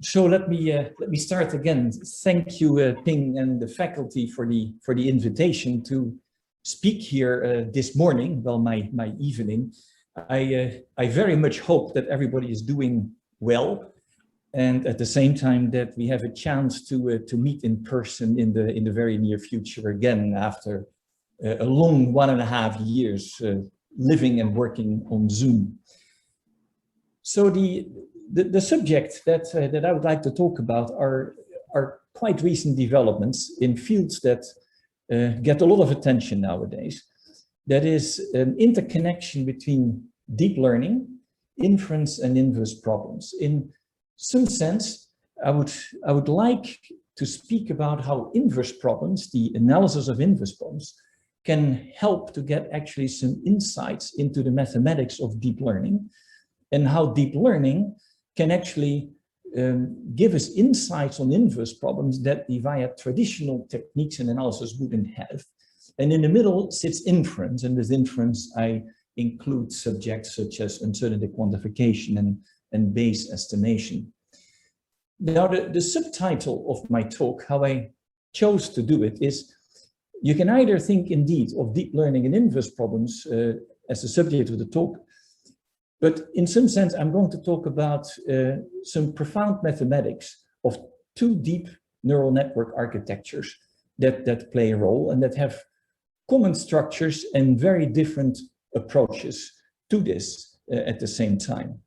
So let me start again. Thank you, Ping and the faculty for the invitation to speak here this morning. Well, my evening. I very much hope that everybody is doing well, and at the same time that we have a chance to meet in person in the very near future again after a long 1.5 years living and working on Zoom. So the subject that I would like to talk about are quite recent developments in fields that get a lot of attention nowadays. That is an interconnection between deep learning, inference, and inverse problems. In some sense, I would like to speak about how inverse problems, the analysis of inverse problems, can help to get actually some insights into the mathematics of deep learning, and how deep learning can actually give us insights on inverse problems that we via traditional techniques and analysis wouldn't have. And in the middle sits inference, and with inference I include subjects such as uncertainty quantification and Bayes estimation. Now the subtitle of my talk, how I chose to do it, is you can either think indeed of deep learning and inverse problems as the subject of the talk, but in some sense, I'm going to talk about some profound mathematics of two deep neural network architectures that play a role and that have common structures and very different approaches to this at the same time.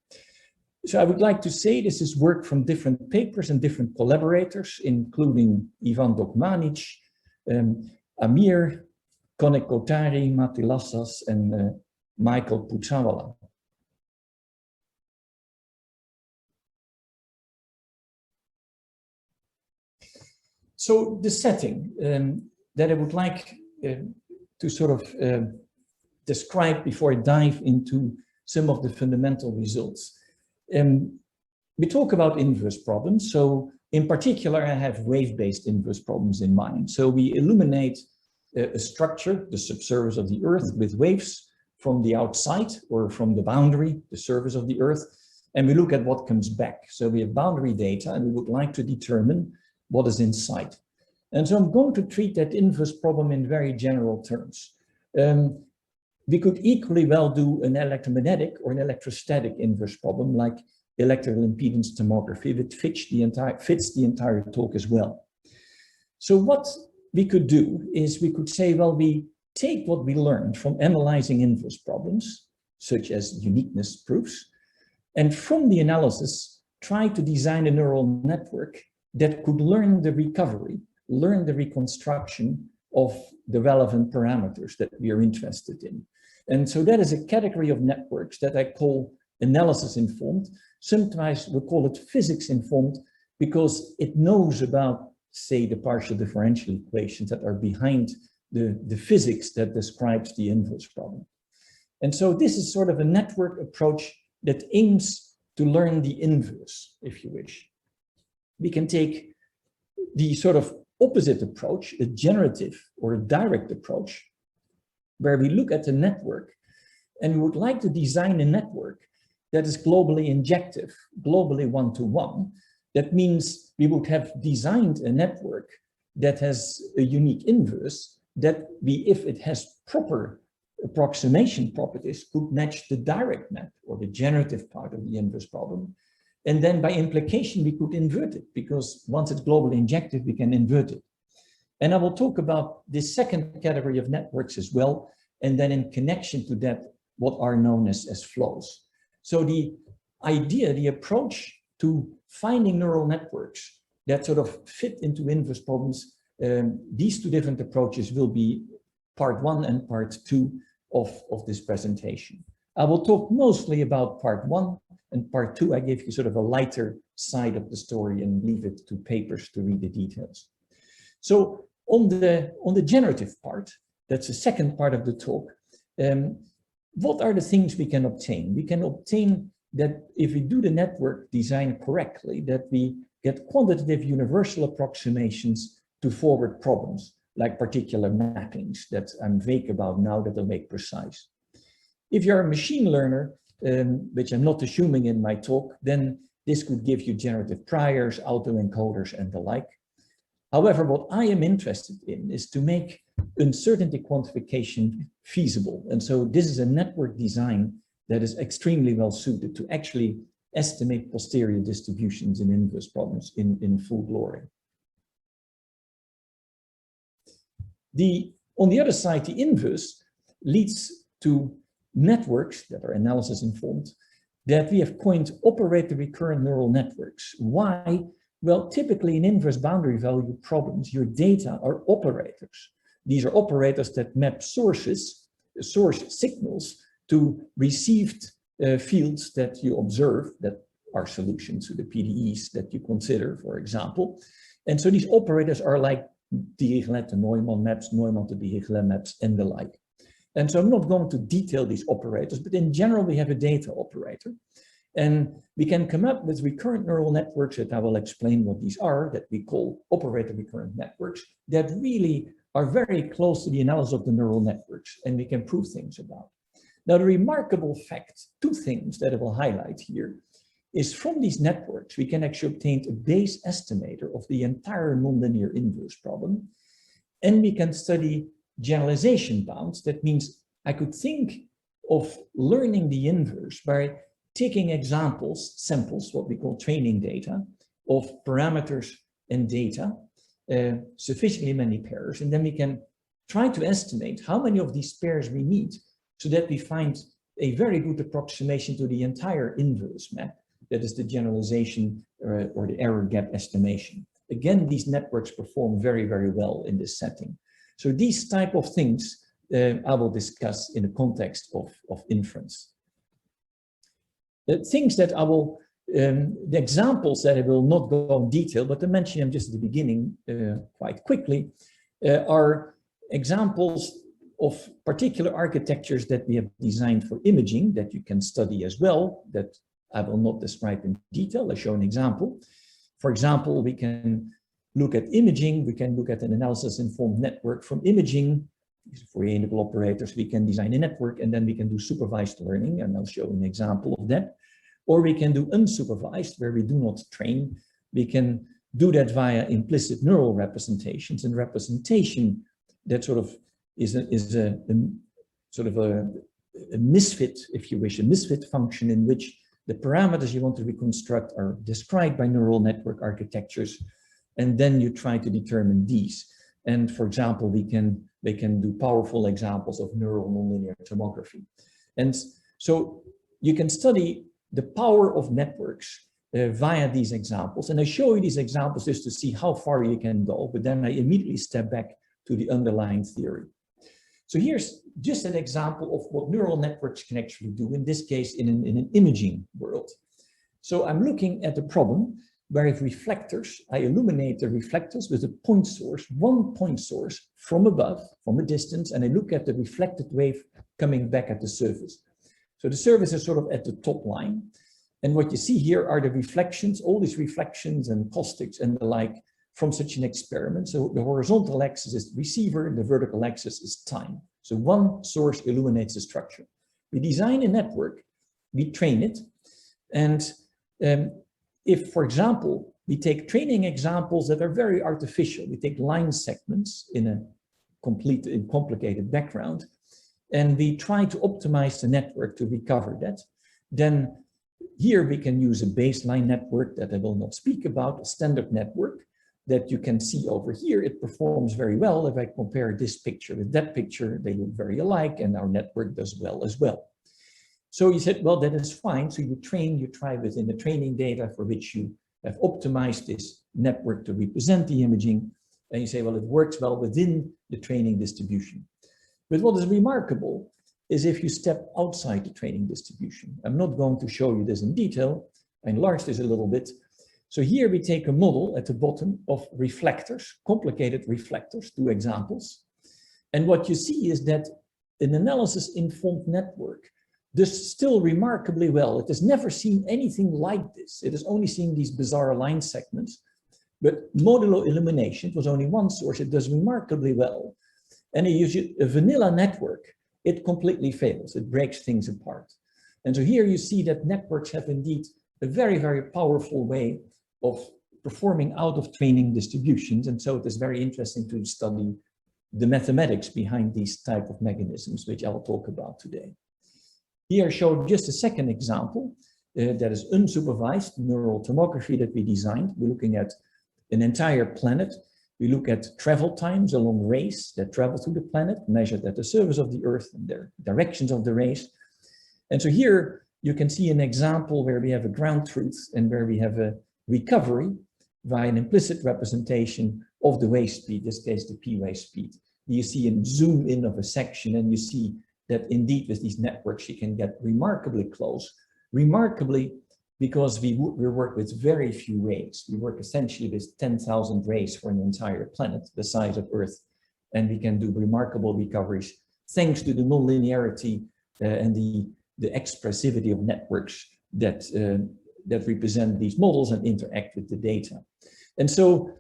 So I would like to say this is work from different papers and different collaborators, including Ivan Dokmanic, Amir, Konek Kotari, Matti Lassas, and Michael Putsawala. So the setting that I would like to sort of describe before I dive into some of the fundamental results. We talk about inverse problems. So in particular, I have wave-based inverse problems in mind. So we illuminate a structure, the subsurface of the Earth, with waves from the outside or from the boundary, the surface of the Earth, and we look at what comes back. So we have boundary data and we would like to determine what is inside. And so I'm going to treat that inverse problem in very general terms. We could equally well do an electromagnetic or an electrostatic inverse problem like electrical impedance tomography that fits the entire talk as well. So what we could do is we could say, well, we take what we learned from analyzing inverse problems, such as uniqueness proofs, and from the analysis, try to design a neural network that could learn the recovery, learn the reconstruction of the relevant parameters that we are interested in. And so that is a category of networks that I call analysis informed. Sometimes we call it physics informed because it knows about, say, the partial differential equations that are behind the physics that describes the inverse problem. And so this is sort of a network approach that aims to learn the inverse, if you wish. We can take the sort of opposite approach, a generative or a direct approach, where we look at the network and we would like to design a network that is globally injective, globally one-to-one. That means we would have designed a network that has a unique inverse that we, if it has proper approximation properties, could match the direct map or the generative part of the inverse problem. And then by implication, we could invert it because once it's globally injective, we can invert it. And I will talk about this second category of networks as well. And then in connection to that, what are known as flows. So the idea, the approach to finding neural networks that sort of fit into inverse problems, these two different approaches will be part 1 and part 2 of this presentation. I will talk mostly about part 1, and part 2 I gave you sort of a lighter side of the story and leave it to papers to read the details. So on the generative part, that's the second part of the talk, what are the things we can obtain? We can obtain that if we do the network design correctly, that we get quantitative universal approximations to forward problems, like particular mappings that I'm vague about now that I'll make precise. If you're a machine learner, which I'm not assuming in my talk, then This could give you generative priors, autoencoders, and the like. However, what I am interested in is to make uncertainty quantification feasible. And so this is a network design that is extremely well suited to actually estimate posterior distributions in inverse problems in full glory. On the other side, the inverse leads to networks that are analysis informed that we have coined operator recurrent neural networks. Why? Well, typically in inverse boundary value problems, your data are operators. These are operators that map source signals to received fields that you observe that are solutions to the PDEs that you consider, for example. And so these operators are like Dirichlet to Neumann maps, Neumann to Dirichlet maps, and the like. And so I'm not going to detail these operators, but in general, we have a data operator. And we can come up with recurrent neural networks that I will explain what these are, that we call operator recurrent networks, that really are very close to the analysis of the neural networks, and we can prove things about. Now, the remarkable fact, two things that I will highlight here, is from these networks, we can actually obtain a base estimator of the entire nonlinear inverse problem, and we can study generalization bounds. That means I could think of learning the inverse by taking examples, samples, what we call training data, of parameters and data, sufficiently many pairs, and then we can try to estimate how many of these pairs we need so that we find a very good approximation to the entire inverse map. That is the generalization or the error gap estimation. Again, these networks perform very, very well in this setting. So these type of things I will discuss in the context of inference. The things that I will, the examples that I will not go in detail, but to mention them just at the beginning quite quickly, are examples of particular architectures that we have designed for imaging that you can study as well, that I will not describe in detail. I'll show an example. For example, we can look at imaging, we can look at an analysis-informed network from imaging. For integral operators, we can design a network and then we can do supervised learning, and I'll show an example of that. Or we can do unsupervised, where we do not train. We can do that via implicit neural representations, and representation that sort of is a misfit, if you wish, a misfit function in which the parameters you want to reconstruct are described by neural network architectures, and then you try to determine these. And for example, they can do powerful examples of neural nonlinear tomography. And so you can study the power of networks via these examples. And I show you these examples just to see how far you can go, but then I immediately step back to the underlying theory. So here's just an example of what neural networks can actually do, in this case in an imaging world. So I'm looking at a problem where if reflectors, I illuminate the reflectors with a point source, one point source from above, from a distance, and I look at the reflected wave coming back at the surface. So the surface is sort of at the top line. And what you see here are the reflections, all these reflections and caustics and the like from such an experiment. So the horizontal axis is the receiver, and the vertical axis is time. So one source illuminates the structure. We design a network, we train it, and if, for example, we take training examples that are very artificial, we take line segments in a complicated background, and we try to optimize the network to recover that, then here we can use a baseline network that I will not speak about, a standard network that you can see over here. It performs very well. If I compare this picture with that picture, they look very alike, and our network does well as well. So you said, well, that is fine. So you try within the training data for which you have optimized this network to represent the imaging. And you say, well, it works well within the training distribution. But what is remarkable is if you step outside the training distribution. I'm not going to show you this in detail. I enlarge this a little bit. So here we take a model at the bottom of reflectors, complicated reflectors, two examples. And what you see is that an analysis-informed network does still remarkably well. It has never seen anything like this. It has only seen these bizarre line segments, but modulo illumination, it was only one source, it does remarkably well. And you use a vanilla network, it completely fails. It breaks things apart. And so here you see that networks have indeed a very, very powerful way of performing out of training distributions. And so it is very interesting to study the mathematics behind these type of mechanisms, which I'll talk about today. Here I showed just a second example that is unsupervised neural tomography that we designed. We're looking at an entire planet. We look at travel times along rays that travel through the planet, measured at the surface of the Earth and their directions of the rays. And so here you can see an example where we have a ground truth and where we have a recovery by an implicit representation of the wave speed, in this case the p wave speed. You see a zoom in of a section and you see that indeed with these networks you can get remarkably close. Remarkably because we work with very few rays. We work essentially with 10,000 rays for an entire planet the size of Earth, and we can do remarkable recoveries thanks to the nonlinearity and the expressivity of networks that represent these models and interact with the data. And so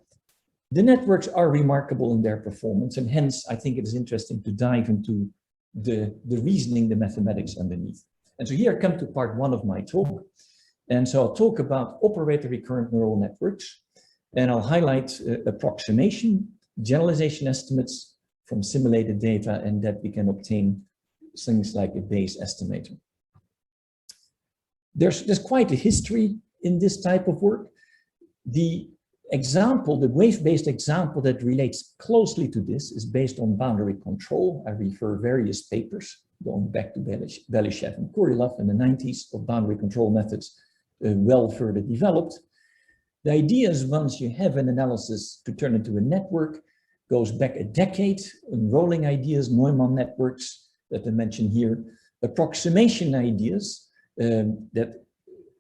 the networks are remarkable in their performance, and hence I think it is interesting to dive into the reasoning, the mathematics underneath. And so here I come to part one of my talk. And so I'll talk about operator recurrent neural networks, and I'll highlight approximation, generalization estimates from simulated data, and that we can obtain things like a Bayes estimator. There's quite a history in this type of work. The example, the wave-based example that relates closely to this is based on boundary control. I refer various papers going back to Belishev and Kurilov in the 90s of boundary control methods well further developed. The idea is once you have an analysis to turn into a network, goes back a decade, enrolling ideas, Neumann networks that I mentioned here, approximation ideas that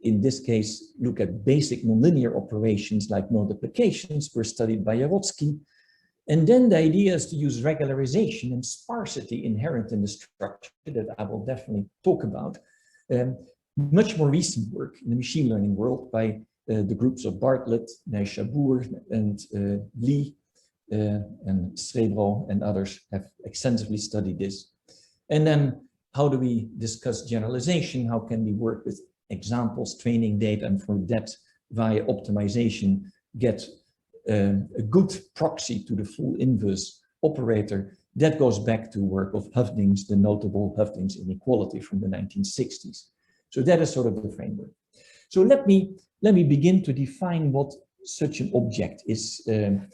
in this case look at basic nonlinear operations like multiplications were studied by Jarodsky. And then the idea is to use regularization and sparsity inherent in the structure that I will definitely talk about. Much more recent work in the machine learning world by the groups of Bartlett, Neishabur, and Lee, and Srebro and others have extensively studied this. And then how do we discuss generalization? How can we work with examples, training data, and from that via optimization get a good proxy to the full inverse operator? That goes back to work of Hoeffding's, the notable Hoeffding's inequality from the 1960s. So that is sort of the framework. So let me begin to define what such an object is, and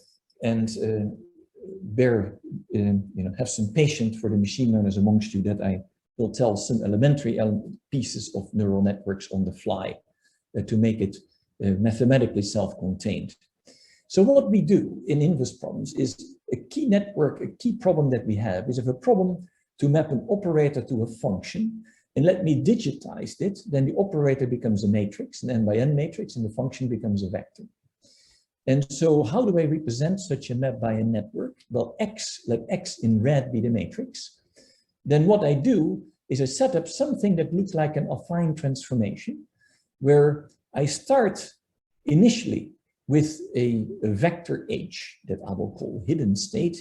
have some patience for the machine learners amongst you that I will tell some elementary pieces of neural networks on the fly to make it mathematically self-contained. So what we do in inverse problems is a key network, a key problem that we have is if a problem to map an operator to a function, and let me digitize it, then the operator becomes a matrix, an n by n matrix, and the function becomes a vector. And so how do I represent such a map by a network? Well, let X in red be the matrix. Then what I do is I set up something that looks like an affine transformation, where I start initially with a vector H that I will call hidden state.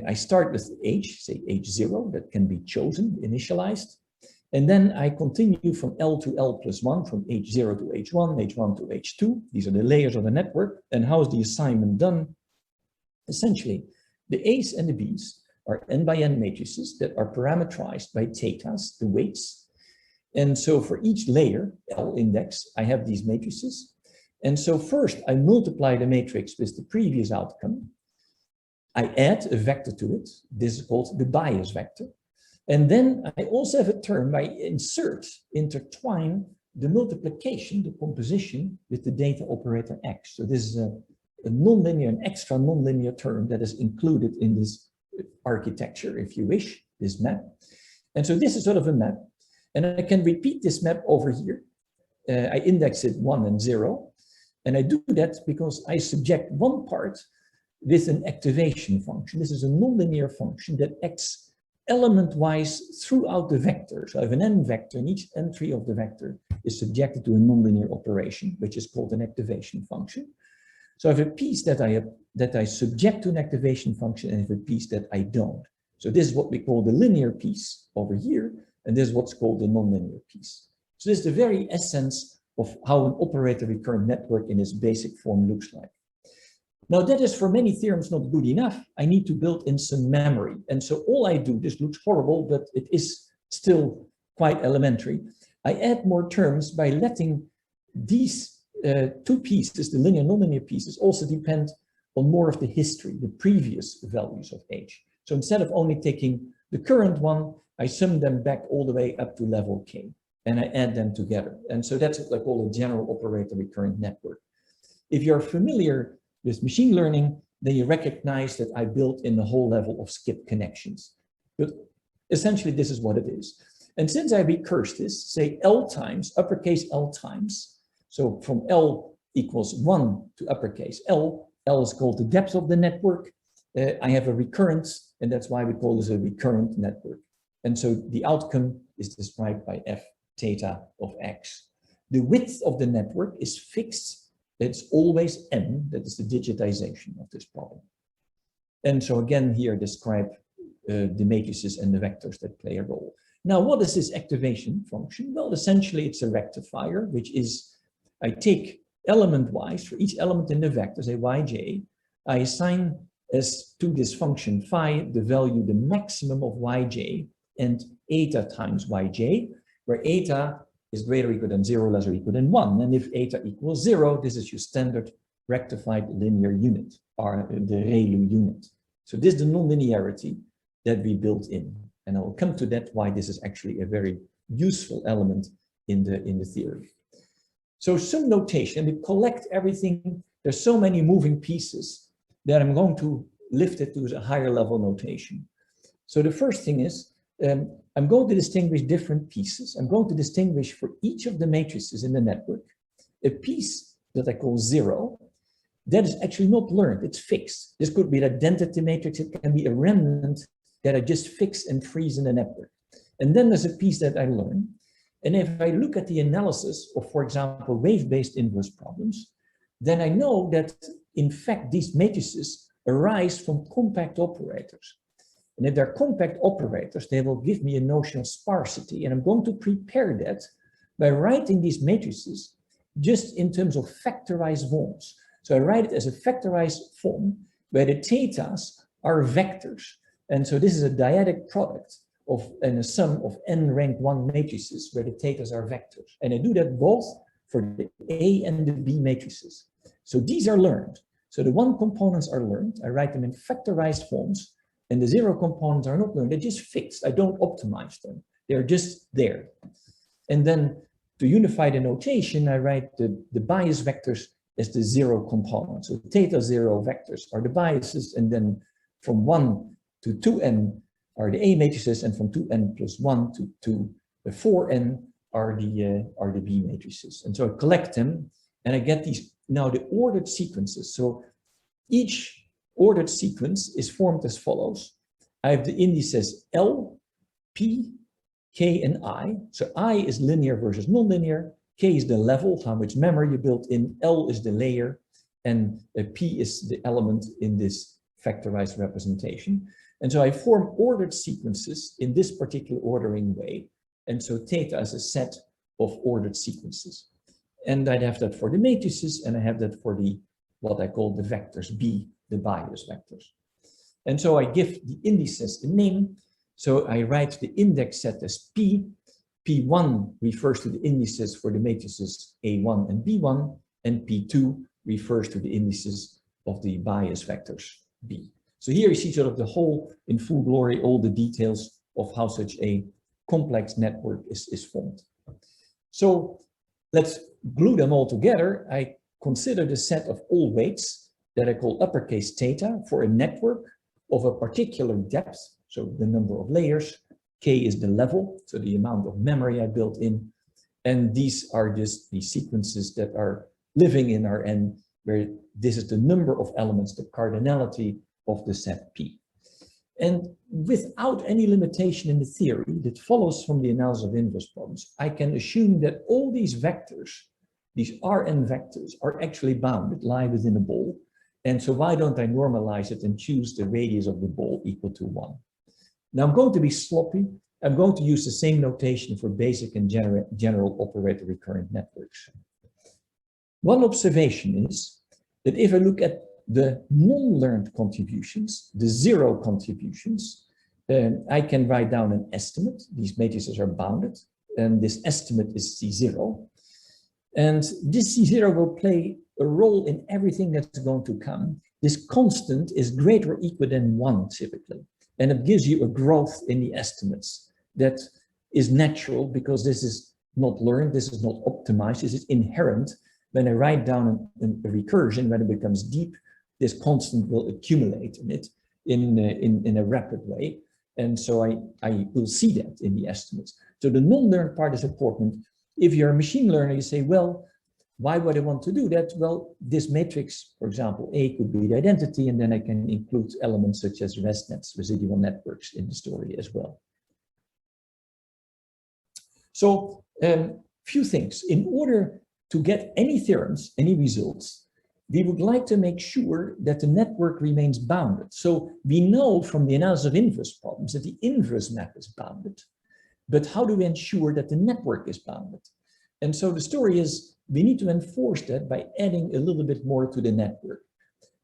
I start with H, say H0, that can be chosen, initialized. And then I continue from L to L plus 1, from H0 to H1, H1 to H2. These are the layers of the network. And how is the assignment done? Essentially, the A's and the B's are n by n matrices that are parameterized by thetas, the weights. And so for each layer, L index, I have these matrices. And so first I multiply the matrix with the previous outcome. I add a vector to it. This is called the bias vector. And then I also have a term I intertwine the multiplication, the composition with the data operator X. So this is a nonlinear, an extra nonlinear term that is included in this architecture, if you wish, this map. And so this is sort of a map. And I can repeat this map over here. I index it 1 and 0. And I do that because I subject one part with an activation function. This is a nonlinear function that acts element-wise throughout the vector. So I have an n vector, and each entry of the vector is subjected to a nonlinear operation, which is called an activation function. So I have a piece that I subject to an activation function, and I have a piece that I don't. So this is what we call the linear piece over here, and this is what's called the nonlinear piece. So this is the very essence of how an operator recurrent network in its basic form looks like. Now that is for many theorems not good enough. I need to build in some memory. And so all I do, this looks horrible, but it is still quite elementary. I add more terms by letting these two pieces, the linear and nonlinear pieces, also depend on more of the history, the previous values of H. So instead of only taking the current one, I sum them back all the way up to level K, and I add them together. And so that's what I call a general operator recurrent network. If you're familiar with machine learning, then you recognize that I built in the whole level of skip connections. But essentially, this is what it is. And since I recurse this, say L times, uppercase L times, so from L equals 1 to uppercase L is called the depth of the network. I have a recurrence, and that's why we call this a recurrent network. And so the outcome is described by f theta of x. The width of the network is fixed. It's always m. That is the digitization of this problem. And so again, here describe the matrices and the vectors that play a role. Now, what is this activation function? Well, essentially, it's a rectifier, which is I take element-wise for each element in the vector, say yj, I assign as to this function phi the value, the maximum of yj and eta times yj, where eta is greater or equal than 0, less or equal than 1. And if eta equals 0, this is your standard rectified linear unit, or the Rel.U unit. So this is the nonlinearity that we built in. And I will come to that, why this is actually a very useful element in the theory. So some notation, we collect everything. There's so many moving pieces that I'm going to lift it to a higher level notation. So the first thing is, I'm going to distinguish different pieces. I'm going to distinguish for each of the matrices in the network, a piece that I call 0, that is actually not learned, it's fixed. This could be an identity matrix, it can be a remnant that I just fix and freeze in the network. And then there's a piece that I learn. And if I look at the analysis of, for example, wave-based inverse problems, then I know that, in fact, these matrices arise from compact operators. And if they're compact operators, they will give me a notion of sparsity. And I'm going to prepare that by writing these matrices just in terms of factorized forms. So I write it as a factorized form where the thetas are vectors. And so this is a dyadic product of and a sum of n rank 1 matrices where the thetas are vectors. And I do that both for the A and the B matrices. So these are learned. So the 1 components are learned. I write them in factorized forms, and the 0 components are not learned. They're just fixed. I don't optimize them. They're just there. And then to unify the notation, I write the bias vectors as the 0 components. So theta 0 vectors are the biases, and then from 1 to 2n are the A matrices, and from 2n plus 1 to 4n are the B matrices. And so I collect them, and I get these now the ordered sequences. So each ordered sequence is formed as follows. I have the indices L, P, K, and I. So I is linear versus nonlinear. K is the level, how much memory you built in. L is the layer, and P is the element in this factorized representation. And so I form ordered sequences in this particular ordering way. And so theta is a set of ordered sequences. And I'd have that for the matrices, and I have that for the what I call the vectors B, the bias vectors. And so I give the indices a name. So I write the index set as P. P1 refers to the indices for the matrices A1 and B1, and P2 refers to the indices of the bias vectors B. So here you see sort of the whole in full glory, all the details of how such a complex network is formed. So let's glue them all together. I consider the set of all weights that I call uppercase theta for a network of a particular depth, so the number of layers. K is the level, so the amount of memory I built in. And these are just the sequences that are living in Rn, where this is the number of elements, the cardinality of the set P. And without any limitation in the theory that follows from the analysis of inverse problems, I can assume that all these vectors, these Rn vectors, are actually bounded, lie within a ball. And so why don't I normalize it and choose the radius of the ball equal to 1? Now I'm going to be sloppy. I'm going to use the same notation for basic and general operator recurrent networks. One observation is that if I look at the non-learned contributions, the zero contributions, I can write down an estimate. These matrices are bounded, and this estimate is C0. And this C0 will play a role in everything that's going to come. This constant is greater or equal than 1 typically, and it gives you a growth in the estimates that is natural because this is not learned, this is not optimized, this is inherent. When I write down a recursion, when it becomes deep, this constant will accumulate in it in a rapid way. And so I will see that in the estimates. So the non-learned part is important. If you're a machine learner, you say, well, why would I want to do that? Well, this matrix, for example, A could be the identity, and then I can include elements such as ResNets, residual networks, in the story as well. So, few things. In order to get any theorems, any results, we would like to make sure that the network remains bounded. So we know from the analysis of inverse problems that the inverse map is bounded, but how do we ensure that the network is bounded? And so the story is, we need to enforce that by adding a little bit more to the network.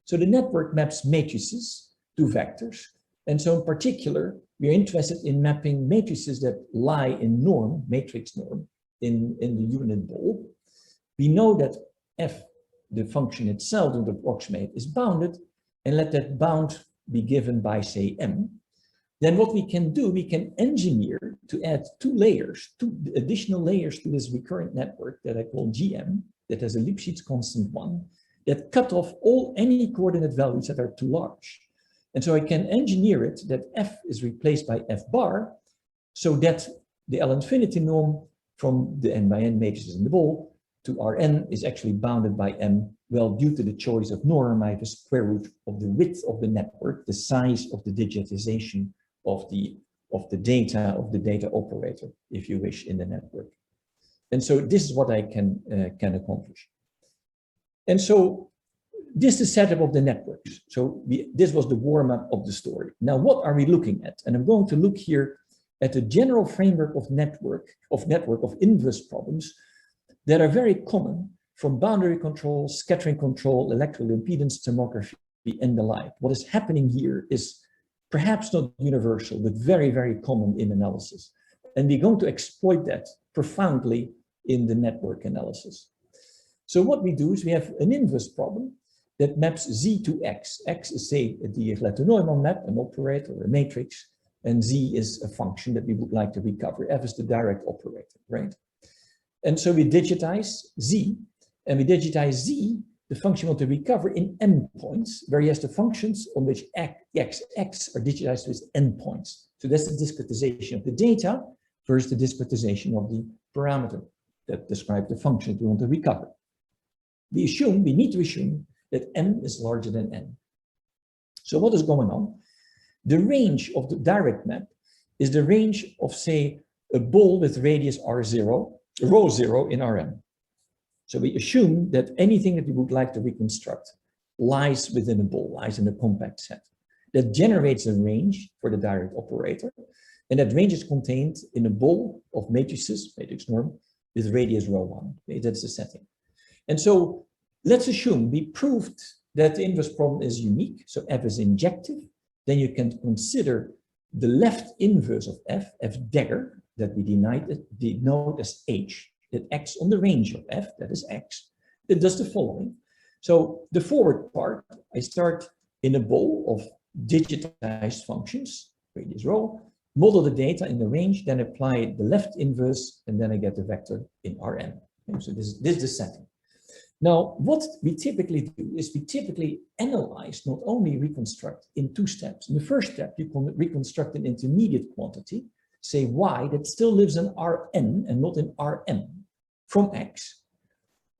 So the network maps matrices to vectors. And so in particular, we are interested in mapping matrices that lie in norm, matrix norm, in the unit ball. We know that F, the function itself to approximate, is bounded, and let that bound be given by, say, M. Then what we can do, we can engineer to add two additional layers to this recurrent network that I call GM, that has a Lipschitz constant 1, that cut off any coordinate values that are too large. And so I can engineer it that F is replaced by F bar, so that the L infinity norm from the n by n matrices in the ball to Rn is actually bounded by M. Well, due to the choice of norm, I have a square root of the width of the network, the size of the digitization of the data operator, if you wish, in the network. And so this is what I can accomplish. And so this is the setup of the networks. So this was the warm-up of the story. Now, what are we looking at? And I'm going to look here at the general framework of network of inverse problems that are very common, from boundary control, scattering control, electrical impedance, tomography, and the like. What is happening here is perhaps not universal, but very, very common in analysis. And we're going to exploit that profoundly in the network analysis. So what we do is we have an inverse problem that maps Z to X. X is, say, a Dirichlet-Neumann map, an operator, a matrix, and Z is a function that we would like to recover. F is the direct operator, right? And so we digitize Z, and we digitize Z, the function we want to recover, in endpoints, where he has the functions on which X are digitized with endpoints. So that's the discretization of the data versus the discretization of the parameter that describes the function that we want to recover. We need to assume that M is larger than N. So what is going on? The range of the direct map is the range of, say, a ball with radius R0, rho 0 in Rm. So we assume that anything that we would like to reconstruct lies within a ball, lies in a compact set. That generates a range for the direct operator, and that range is contained in a ball of matrices, matrix norm, with radius rho 1. Okay, that's the setting. And so let's assume we proved that the inverse problem is unique, so F is injective. Then you can consider the left inverse of F dagger, that we denote as H, that acts on the range of F, that is X, that does the following. So the forward part, I start in a ball of digitized functions, radius rho, model the data in the range, then apply the left inverse, and then I get the vector in Rn. Okay, so this is the setting. Now, what we typically do is we typically analyze, not only reconstruct, in two steps. In the first step, you can reconstruct an intermediate quantity, say Y, that still lives in Rn and not in Rm, from X.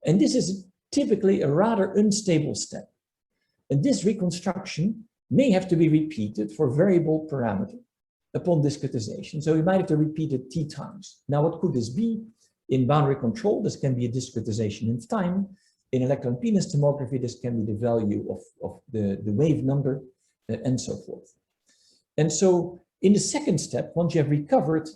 And this is typically a rather unstable step. And this reconstruction may have to be repeated for variable parameter upon discretization. So we might have to repeat it T times. Now, what could this be? In boundary control, this can be a discretization in time. In electron impedance tomography, this can be the value of the wave number, and so forth. And so in the second step, once you have recovered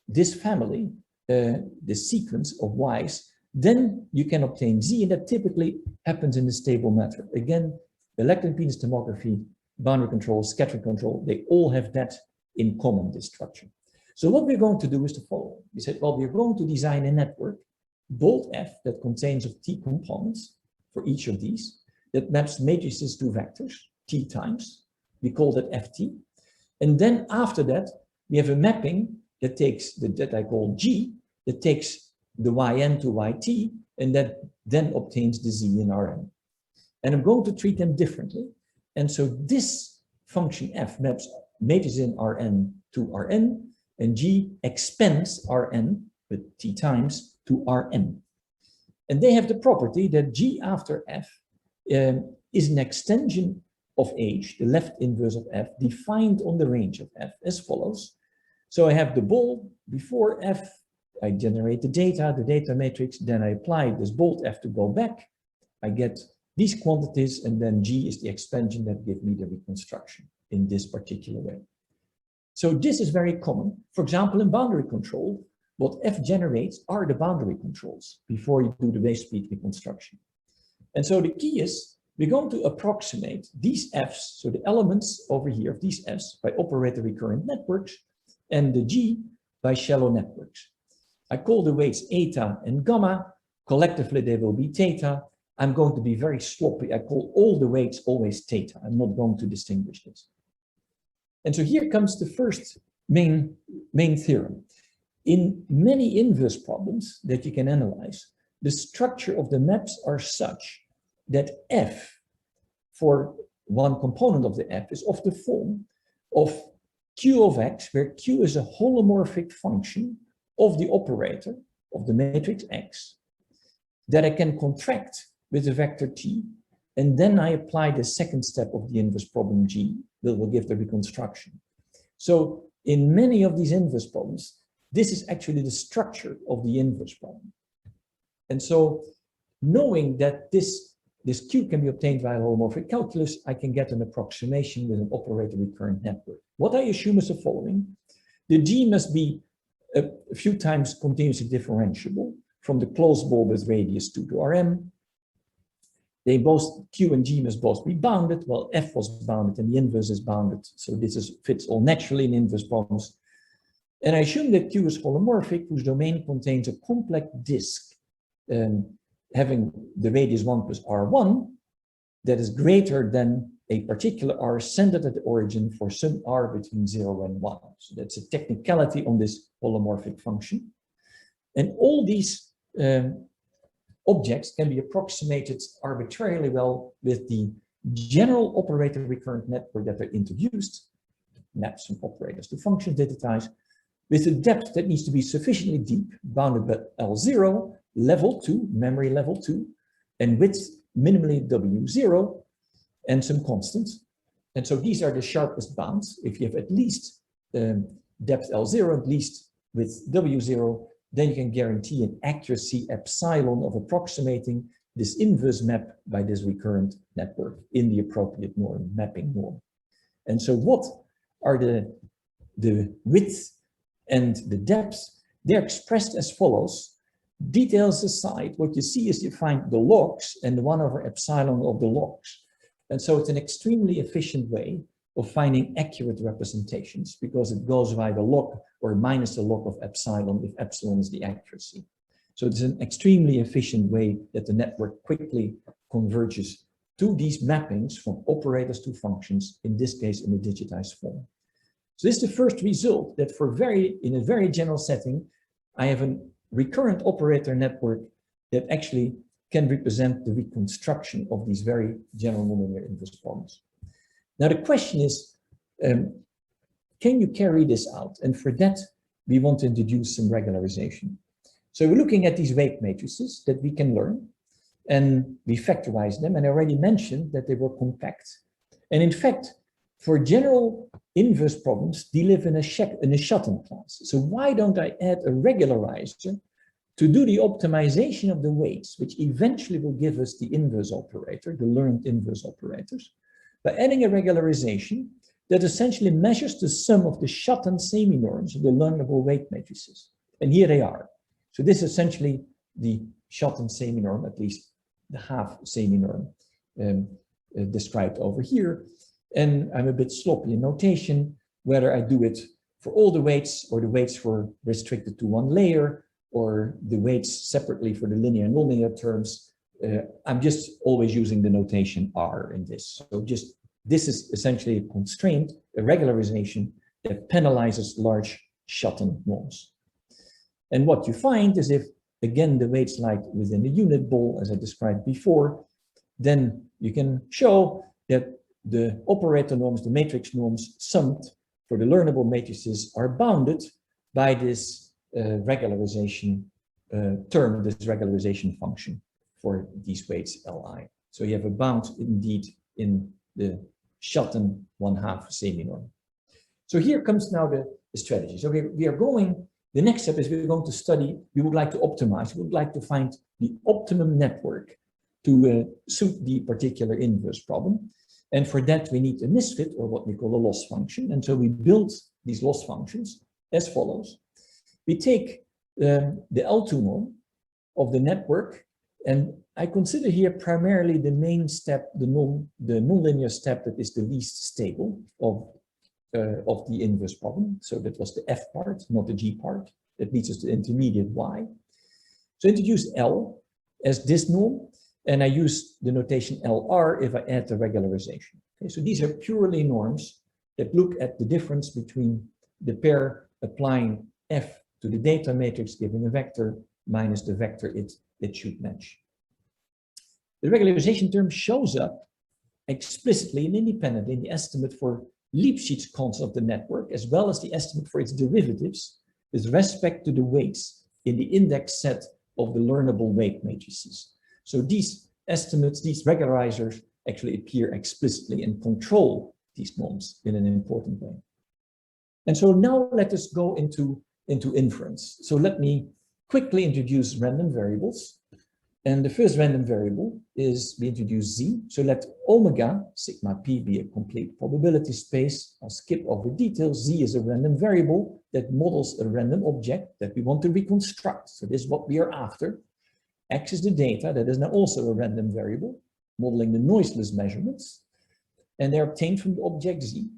this family, the sequence of Y's, then you can obtain Z, and that typically happens in a stable method. Again, electroimpedance tomography, boundary control, scattering control, they all have that in common, this structure. So what we're going to do is the following. We said, well, we're going to design a network, bold F, that contains of T components for each of these, that maps matrices to vectors, T times. We call that FT. And then after that, we have a mapping that takes that I call G, that takes the Yn to Yt, and that then obtains the Z in Rn. And I'm going to treat them differently. And so this function F maps matrices in Rn to Rn, and G expands Rn with T times to Rn. And they have the property that G after F is an extension of H, the left inverse of F, defined on the range of F as follows. So I have the bold before F, I generate the data matrix, then I apply this bold F to go back. I get these quantities, and then G is the expansion that gives me the reconstruction in this particular way. So this is very common. For example, in boundary control, what F generates are the boundary controls before you do the wave speed reconstruction. And so the key is, we're going to approximate these Fs, so the elements over here of these Fs, by operator recurrent networks, and the G by shallow networks. I call the weights eta and gamma. Collectively, they will be theta. I'm going to be very sloppy. I call all the weights always theta. I'm not going to distinguish this. And so here comes the first main theorem. In many inverse problems that you can analyze, the structure of the maps are such that F for one component of the F is of the form of Q of X, where Q is a holomorphic function of the operator of the matrix X that I can contract with the vector T, and then I apply the second step of the inverse problem G that will give the reconstruction. So in many of these inverse problems, this is actually the structure of the inverse problem. And so knowing that this Q can be obtained via holomorphic calculus, I can get an approximation with an operator recurrent network. What I assume is the following. The G must be a few times continuously differentiable from the closed ball with radius 2 to Rm. They both, Q and G must both be bounded. Well, F was bounded and the inverse is bounded. So this fits all naturally in inverse problems. And I assume that Q is holomorphic, whose domain contains a complex disk having the radius 1 plus R1 that is greater than a particular R centered at the origin for some R between 0 and 1. So that's a technicality on this holomorphic function. And all these objects can be approximated arbitrarily well with the general operator recurrent network that are introduced, maps from operators to functions digitized, with a depth that needs to be sufficiently deep, bounded by L0, level 2, memory level 2, and width minimally W0, and some constants. And so these are the sharpest bounds. If you have at least depth L0, at least width W0, then you can guarantee an accuracy epsilon of approximating this inverse map by this recurrent network in the appropriate norm, mapping norm. And so what are the width and the depth? They're expressed as follows. Details aside, what you see is you find the logs and the 1 over epsilon of the logs. And so it's an extremely efficient way of finding accurate representations because it goes by the log or minus the log of epsilon if epsilon is the accuracy. So it's an extremely efficient way that the network quickly converges to these mappings from operators to functions, in this case in a digitized form. So this is the first result that in a very general setting, I have a recurrent operator network that actually can represent the reconstruction of these very general nonlinear inverse problems. Now the question is, can you carry this out? And for that, we want to introduce some regularization. So we're looking at these weight matrices that we can learn, and we factorize them. And I already mentioned that they were compact. And in fact, for general inverse problems, they live in a Schatten class. So why don't I add a regularizer to do the optimization of the weights, which eventually will give us the inverse operator, the learned inverse operators, by adding a regularization that essentially measures the sum of the Schatten semi-norms of the learnable weight matrices. And here they are. So this is essentially the Schotten semi-norm, at least the half semi-norm described over here. And I'm a bit sloppy in notation, whether I do it for all the weights or the weights were restricted to one layer or the weights separately for the linear and nonlinear terms. I'm just always using the notation R in this. So just this is essentially a constraint, a regularization that penalizes large Schotten norms. And what you find is if, again, the weights lie within the unit ball, as I described before, then you can show that the operator norms, the matrix norms summed for the learnable matrices are bounded by this regularization term, this regularization function for these weights Li. So you have a bound indeed in the Schotten 1/2 semi-norm. So here comes now the strategy. So we are going, the next step is we're going to study, we would like to optimize, we would like to find the optimum network to suit the particular inverse problem. And for that, we need a misfit, or what we call a loss function. And so we build these loss functions as follows. We take the L2 norm of the network, and I consider here primarily the main step, the nonlinear step that is the least stable of the inverse problem. So that was the F part, not the G part. That leads us to intermediate Y. So introduce L as this norm, and I use the notation LR if I add the regularization. Okay, so these are purely norms that look at the difference between the pair applying F to the data matrix, giving a vector, minus the vector it should match. The regularization term shows up explicitly and independently in the estimate for Lipschitz constant of the network, as well as the estimate for its derivatives with respect to the weights in the index set of the learnable weight matrices. So these estimates, these regularizers actually appear explicitly and control these norms in an important way. And so now let us go into inference. So let me quickly introduce random variables. And the first random variable is we introduce Z. So let omega sigma p be a complete probability space. I'll skip over details. Z is a random variable that models a random object that we want to reconstruct. So this is what we are after. X is the data, that is now also a random variable, modeling the noiseless measurements, and they're obtained from the object Z.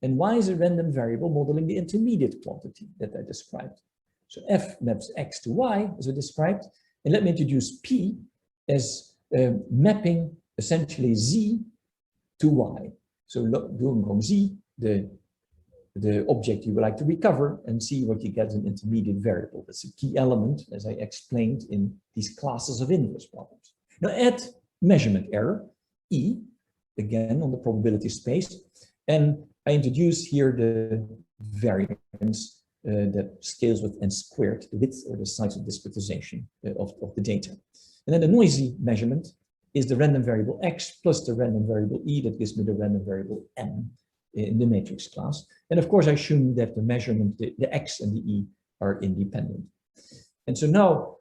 And Y is a random variable modeling the intermediate quantity that I described. So F maps X to Y, as I described, and let me introduce P as mapping essentially Z to Y. So doing from Z, the object you would like to recover, and see what you get as an intermediate variable. That's a key element, as I explained in these classes of inverse problems. Now add measurement error, E, again on the probability space, and I introduce here the variance that scales with n squared, the width or the size of discretization of the data. And then the noisy measurement is the random variable X plus the random variable E that gives me the random variable M in the matrix class. And of course, I assume that the measurement, the X and the E are independent. And so now,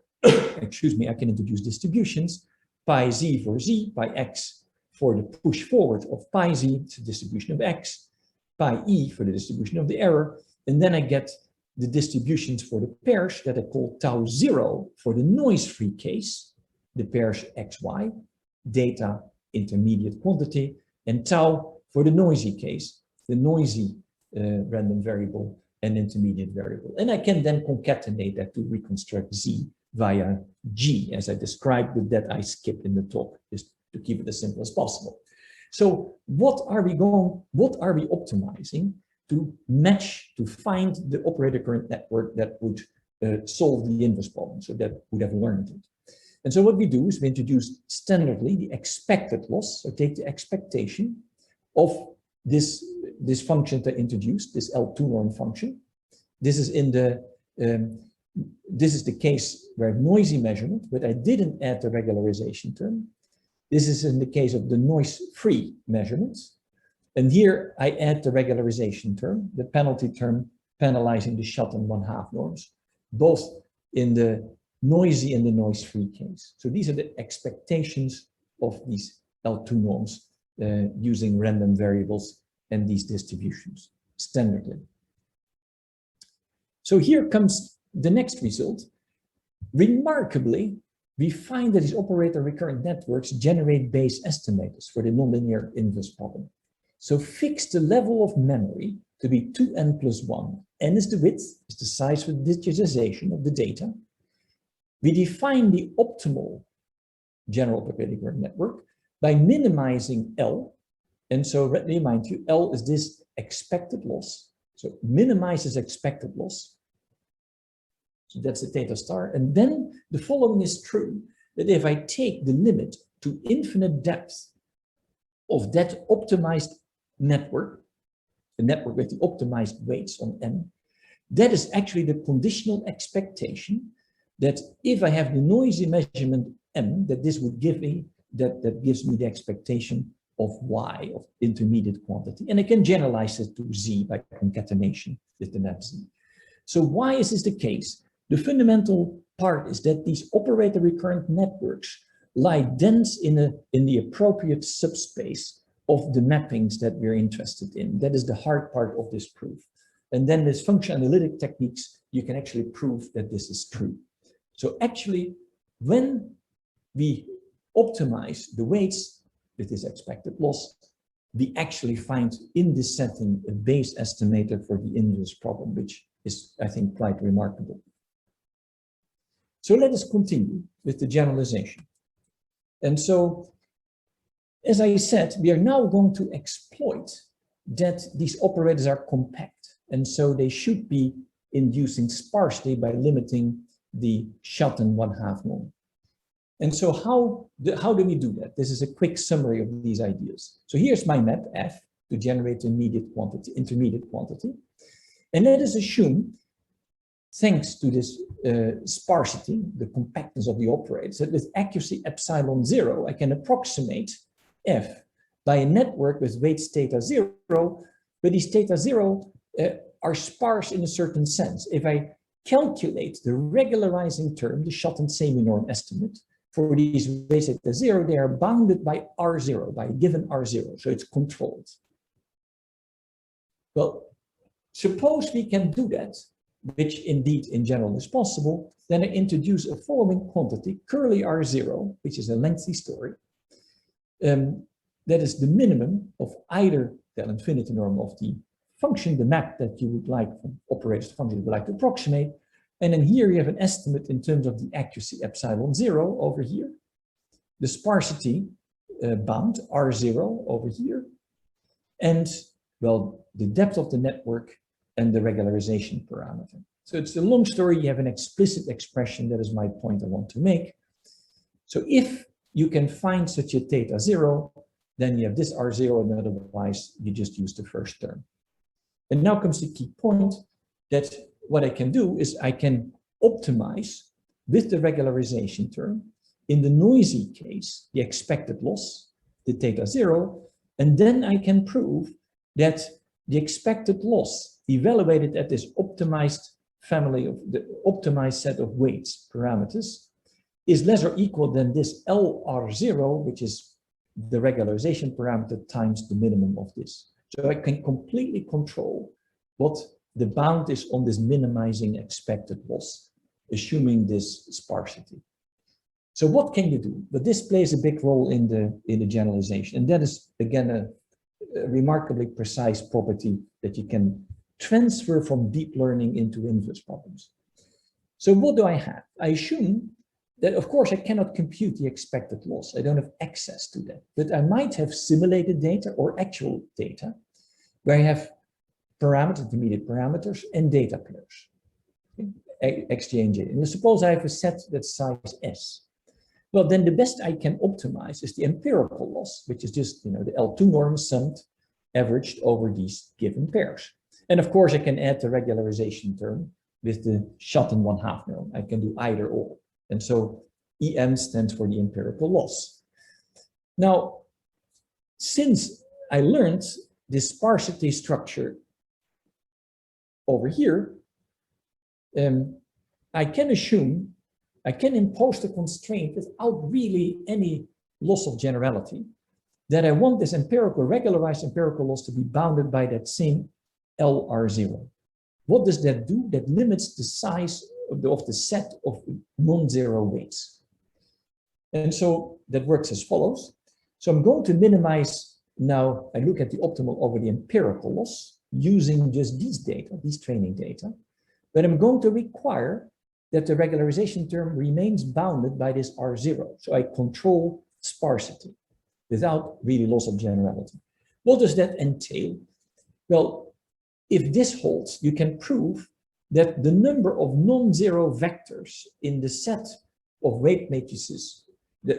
excuse me, I can introduce distributions, pi Z for Z, pi X for the push forward of pi Z, it's a distribution of X, pi E for the distribution of the error, and then I get the distributions for the pairs that I call tau 0 for the noise-free case, the pairs XY, data, intermediate quantity, and tau for the noisy case, the noisy random variable and intermediate variable. And I can then concatenate that to reconstruct Z via G, as I described, with that I skip in the talk, just to keep it as simple as possible. So what are we optimizing to match, to find the operator current network that would solve the inverse problem, so that would have learned it? And so what we do is we introduce standardly the expected loss, so take the expectation of this function that I introduced, this L2 norm function. This is in the this is the case where noisy measurement, but I didn't add the regularization term. This is in the case of the noise-free measurements. And here I add the regularization term, the penalty term penalizing the Schotten 1/2 norms, both in the noisy and the noise-free case. So these are the expectations of these L2 norms using random variables and these distributions standardly. So here comes the next result. Remarkably, we find that these operator recurrent networks generate base estimators for the nonlinear inverse problem. So fix the level of memory to be 2n plus 1. N is the width, is the size for digitization of the data. We define the optimal general operator recurrent network by minimizing L. And so remind you, L is this expected loss. So minimizes expected loss. So that's the theta star. And then the following is true, that if I take the limit to infinite depth of that optimized network, the network with the optimized weights on n, that is actually the conditional expectation that if I have the noisy measurement m, that this would give me, that gives me the expectation of y, of intermediate quantity. And I can generalize it to z by concatenation with the map z. So why is this the case? The fundamental part is that these operator recurrent networks lie dense in the appropriate subspace of the mappings that we're interested in. That is the hard part of this proof. And then with function analytic techniques, you can actually prove that this is true. So actually, when we optimize the weights with this expected loss, we actually find in this setting a base estimator for the inverse problem, which is, I think, quite remarkable. So let us continue with the generalization. And so, as I said, we are now going to exploit that these operators are compact. And so they should be inducing sparsity by limiting the Schatten 1/2 norm. And so how do we do that? This is a quick summary of these ideas. So here's my map F to generate intermediate quantity. And let us assume, thanks to this sparsity, the compactness of the operators, that with accuracy epsilon 0, I can approximate F by a network with weights theta 0, but these theta 0 are sparse in a certain sense. If I calculate the regularizing term, the Schatten semi-norm estimate, for these weights theta 0, they are bounded by R0, by a given R0, so it's controlled. Well, suppose we can do that, which indeed in general is possible, then I introduce a following quantity, curly R0, which is a lengthy story, that is the minimum of either the infinity norm of the function, the map that you would like from operators to function you would like to approximate. And then here you have an estimate in terms of the accuracy epsilon 0 over here, the sparsity bound R0 over here, and, well, the depth of the network and the regularization parameter. So it's a long story. You have an explicit expression. That is my point I want to make. So if you can find such a theta 0, then you have this R0, and otherwise you just use the first term. And now comes the key point, that what I can do is I can optimize with the regularization term, in the noisy case, the expected loss, the theta 0, and then I can prove that the expected loss evaluated at this optimized family of the optimized set of weights parameters is less or equal than this LR0, which is the regularization parameter times the minimum of this. So I can completely control what the bound is on this minimizing expected loss, assuming this sparsity. So what can you do? But this plays a big role in the generalization. And that is, again, a remarkably precise property that you can transfer from deep learning into inverse problems. So what do I have? I assume that, of course, I cannot compute the expected loss. I don't have access to that. But I might have simulated data or actual data where I have parameters, intermediate parameters, and data pairs, xj and j. And suppose I have a set that's size s. Well, then the best I can optimize is the empirical loss, which is just, the L2 norm summed, averaged over these given pairs. And of course, I can add the regularization term with the Schatten 1/2 norm. I can do either or. And so EM stands for the empirical loss. Now, since I learned this sparsity structure over here, I can assume, I can impose the constraint without really any loss of generality, that I want this regularized empirical loss to be bounded by that same LR0. What does that do? That limits the size of the set of non-zero weights. And so that works as follows. So I'm going to minimize now, I look at the optimal over the empirical loss using just these data, these training data, but I'm going to require that the regularization term remains bounded by this R0. So I control sparsity without really loss of generality. What does that entail? Well, if this holds, you can prove that the number of non-zero vectors in the set of weight matrices,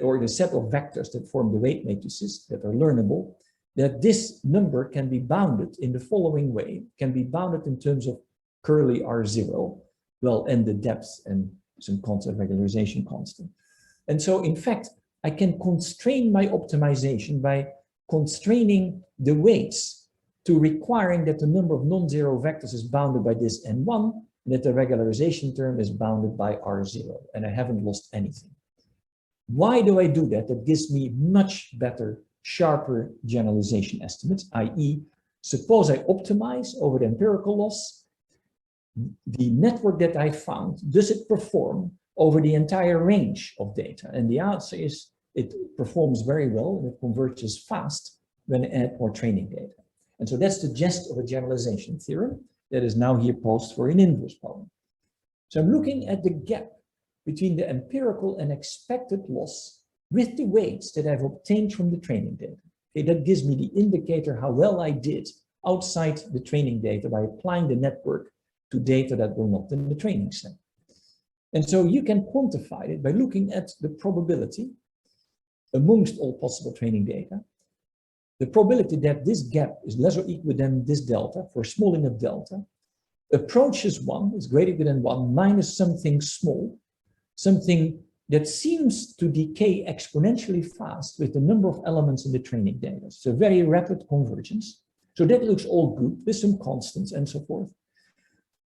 or the set of vectors that form the weight matrices that are learnable, that this number can be bounded in the following way, can be bounded in terms of curly R0, well, and the depth and some constant regularization constant. And so, in fact, I can constrain my optimization by constraining the weights to requiring that the number of non-zero vectors is bounded by this N1, and that the regularization term is bounded by R0, and I haven't lost anything. Why do I do that? That gives me much better, sharper generalization estimates, i.e., suppose I optimize over the empirical loss, the network that I found, does it perform over the entire range of data? And the answer is it performs very well and it converges fast when I add more training data. And so that's the gist of a generalization theorem that is now here posed for an inverse problem. So I'm looking at the gap between the empirical and expected loss with the weights that I've obtained from the training data. Okay, that gives me the indicator how well I did outside the training data by applying the network to data that were not in the training set. And so you can quantify it by looking at the probability amongst all possible training data, the probability that this gap is less or equal than this delta for small enough delta, approaches 1, is greater than 1, minus something small, something that seems to decay exponentially fast with the number of elements in the training data. So very rapid convergence. So that looks all good with some constants and so forth.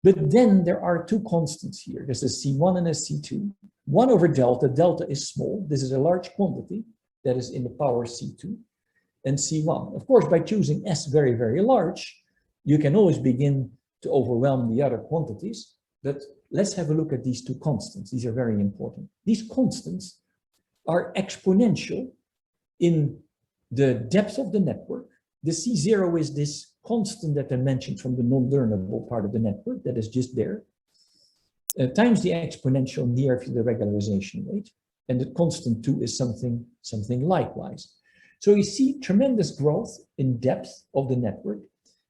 But then there are two constants here. There's a C1 and a C2. 1 over delta, delta is small. This is a large quantity that is in the power C2 and C1. Of course, by choosing S very, very large, you can always begin to overwhelm the other quantities. But let's have a look at these two constants. These are very important. These constants are exponential in the depth of the network. The C0 is this constant that I mentioned from the non-learnable part of the network that is just there, times the exponential near to the regularization rate. And the constant 2 is something likewise. So you see tremendous growth in depth of the network.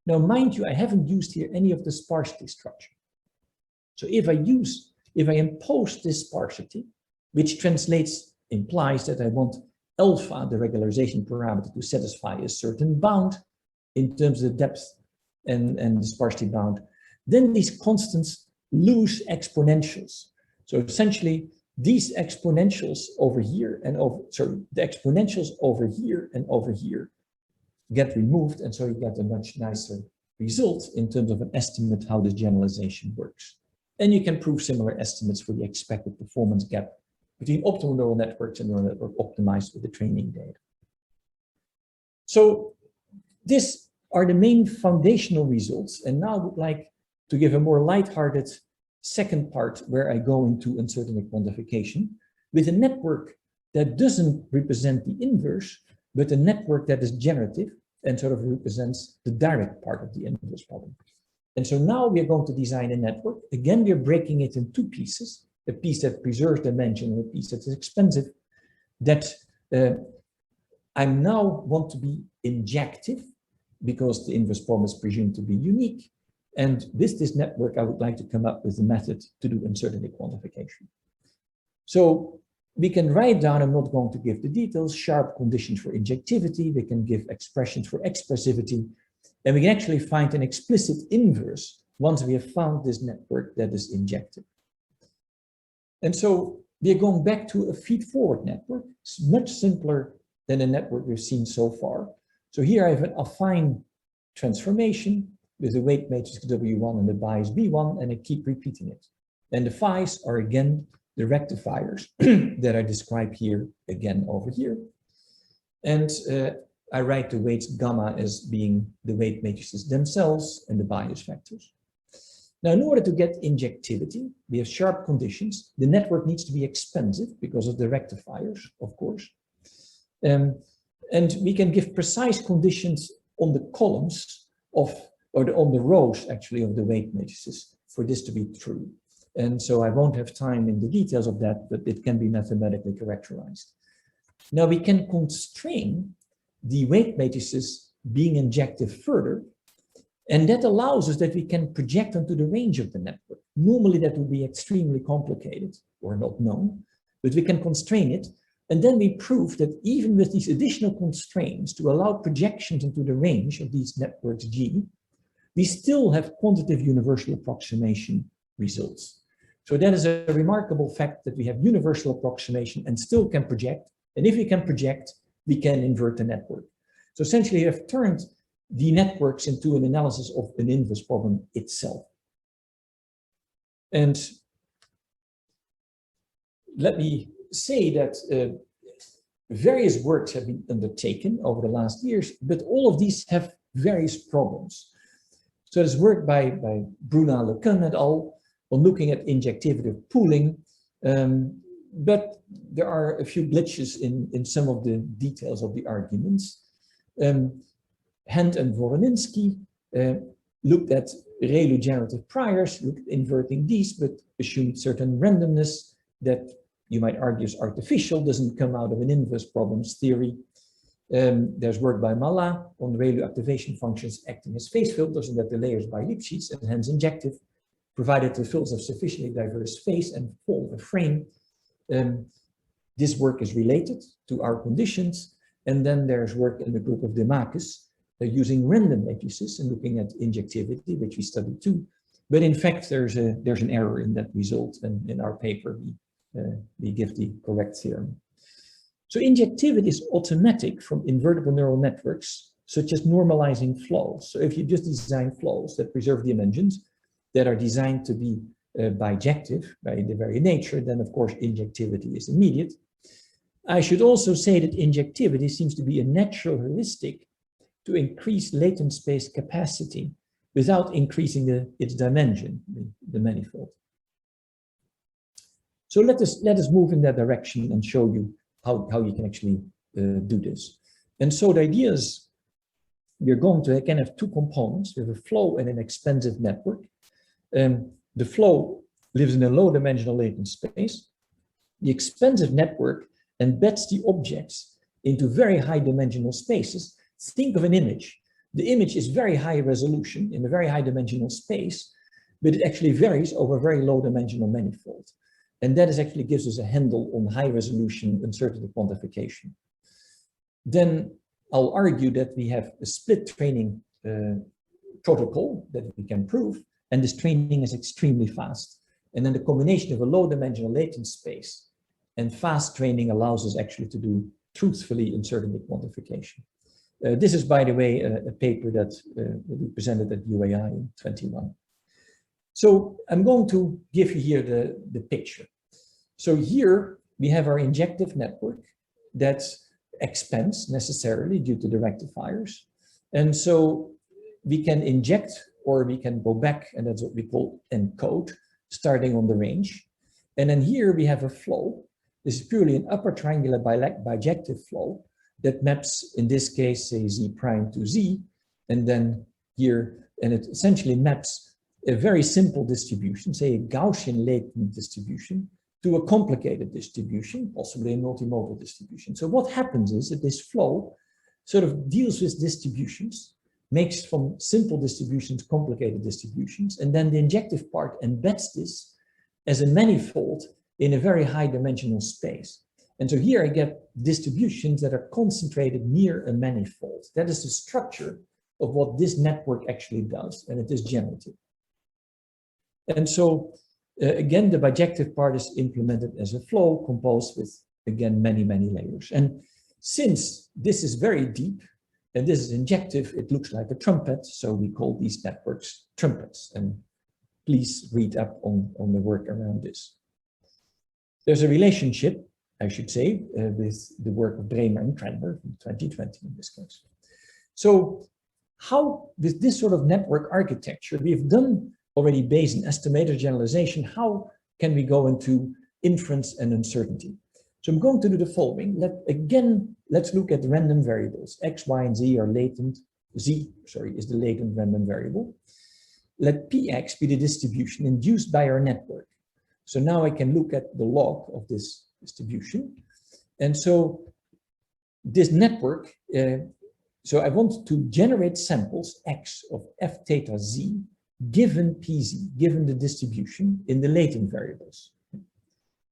Now, mind you, I haven't used here any of the sparsity structure. So if I impose this sparsity, which implies that I want alpha, the regularization parameter, to satisfy a certain bound in terms of the depth and the sparsity bound, then these constants lose exponentials. So essentially, these exponentials over here and the exponentials over here and over here get removed, and so you get a much nicer result in terms of an estimate how this generalization works. And you can prove similar estimates for the expected performance gap between optimal neural networks and neural network optimized with the training data. So these are the main foundational results. And now I would like to give a more lighthearted second part where I go into uncertainty quantification with a network that doesn't represent the inverse, but a network that is generative and sort of represents the direct part of the inverse problem. And so now we are going to design a network. Again, we are breaking it in two pieces, a piece that preserves dimension and a piece that is expensive, that I now want to be injective because the inverse problem is presumed to be unique. And with this network, I would like to come up with a method to do uncertainty quantification. So we can write down, I'm not going to give the details, sharp conditions for injectivity. We can give expressions for expressivity. And we can actually find an explicit inverse once we have found this network that is injective. And so we are going back to a feed-forward network. It's much simpler than the network we've seen so far. So here I have an affine transformation with the weight matrix W1 and the bias B1, and I keep repeating it. And the phi's are again the rectifiers that I describe here again over here. And I write the weights gamma as being the weight matrices themselves and the bias vectors. Now, in order to get injectivity, we have sharp conditions. The network needs to be expensive because of the rectifiers, of course. And we can give precise conditions on the columns of, or on the rows actually of the weight matrices for this to be true. And so I won't have time in the details of that, but it can be mathematically characterized. Now we can constrain the weight matrices being injective further, and that allows us that we can project onto the range of the network. Normally that would be extremely complicated or not known, but we can constrain it. And then we prove that even with these additional constraints to allow projections into the range of these networks G, we still have quantitative universal approximation results. So that is a remarkable fact that we have universal approximation and still can project. And if we can project, we can invert the network. So essentially we have turned the networks into an analysis of an inverse problem itself. And let me say that various works have been undertaken over the last years, but all of these have various problems. So there's work by Brunel-Lejeune et al. On looking at injectivity of pooling, but there are a few glitches in some of the details of the arguments. Hand and Woroninsky looked at Rel.U generative priors, looked at inverting these, but assumed certain randomness that you might argue is artificial, doesn't come out of an inverse problems theory. There's work by Mallat on Rel.U activation functions acting as phase filters and that the layers by Lipschitz and hence injective, provided the filters have sufficiently diverse phase and fall of a frame. This work is related to our conditions. And then there's work in the group of Demakis using random matrices and looking at injectivity, which we studied too. But in fact, there's an error in that result. And in our paper, we give the correct theorem. So injectivity is automatic from invertible neural networks, such as normalizing flows. So if you just design flows that preserve dimensions that are designed to be bijective by their very nature, then of course injectivity is immediate. I should also say that injectivity seems to be a natural heuristic to increase latent space capacity without increasing its dimension, the manifold. So let us move in that direction and show you how you can actually do this. And so the idea is we're going to again have two components. We have a flow and an expansive network. The flow lives in a low dimensional latent space. The expansive network embeds the objects into very high dimensional spaces. Think of an image. The image is very high resolution in a very high dimensional space, but it actually varies over a very low dimensional manifold. And that actually gives us a handle on high resolution uncertainty quantification. Then I'll argue that we have a split training protocol that we can prove, and this training is extremely fast. And then the combination of a low dimensional latent space and fast training allows us actually to do truthfully uncertainty quantification. This is, by the way, a paper that we presented at UAI in 21. So I'm going to give you here the picture. So here we have our injective network that expands necessarily due to the rectifiers. And so we can inject or we can go back, and that's what we call encode, starting on the range. And then here we have a flow. This is purely an upper triangular bijective flow that maps, in this case, say Z prime to Z, and then here, and it essentially maps a very simple distribution, say a Gaussian latent distribution, to a complicated distribution, possibly a multimodal distribution. So what happens is that this flow sort of deals with distributions, makes from simple distributions complicated distributions, and then the injective part embeds this as a manifold in a very high dimensional space. And so here I get distributions that are concentrated near a manifold. That is the structure of what this network actually does, and it is generative. And so again, the bijective part is implemented as a flow composed with, again, many, many layers. And since this is very deep and this is injective, it looks like a trumpet. So we call these networks trumpets. And please read up on the work around this. There's a relationship, I should say, with the work of Bremer and Krenner from 2020 in this case. So how, with this sort of network architecture, we've done already based in estimator generalization, how can we go into inference and uncertainty? So I'm going to do the following. Let's look at random variables. X, Y, and Z are latent. Z, sorry, is the latent random variable. Let Px be the distribution induced by our network. So now I can look at the log of this distribution. And so this network, so I want to generate samples X of f theta Z given Pz, given the distribution in the latent variables.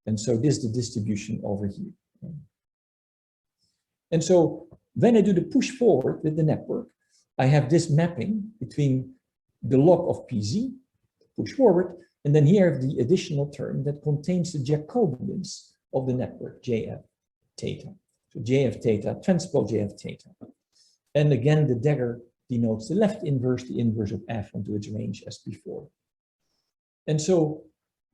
And so this is the distribution over here. And so when I do the push forward with the network, I have this mapping between the log of Pz, push forward, and then here I have the additional term that contains the Jacobians of the network, Jf theta. So Jf theta, transpose Jf theta. And again, the dagger denotes the left inverse, the inverse of f onto its range as before. And so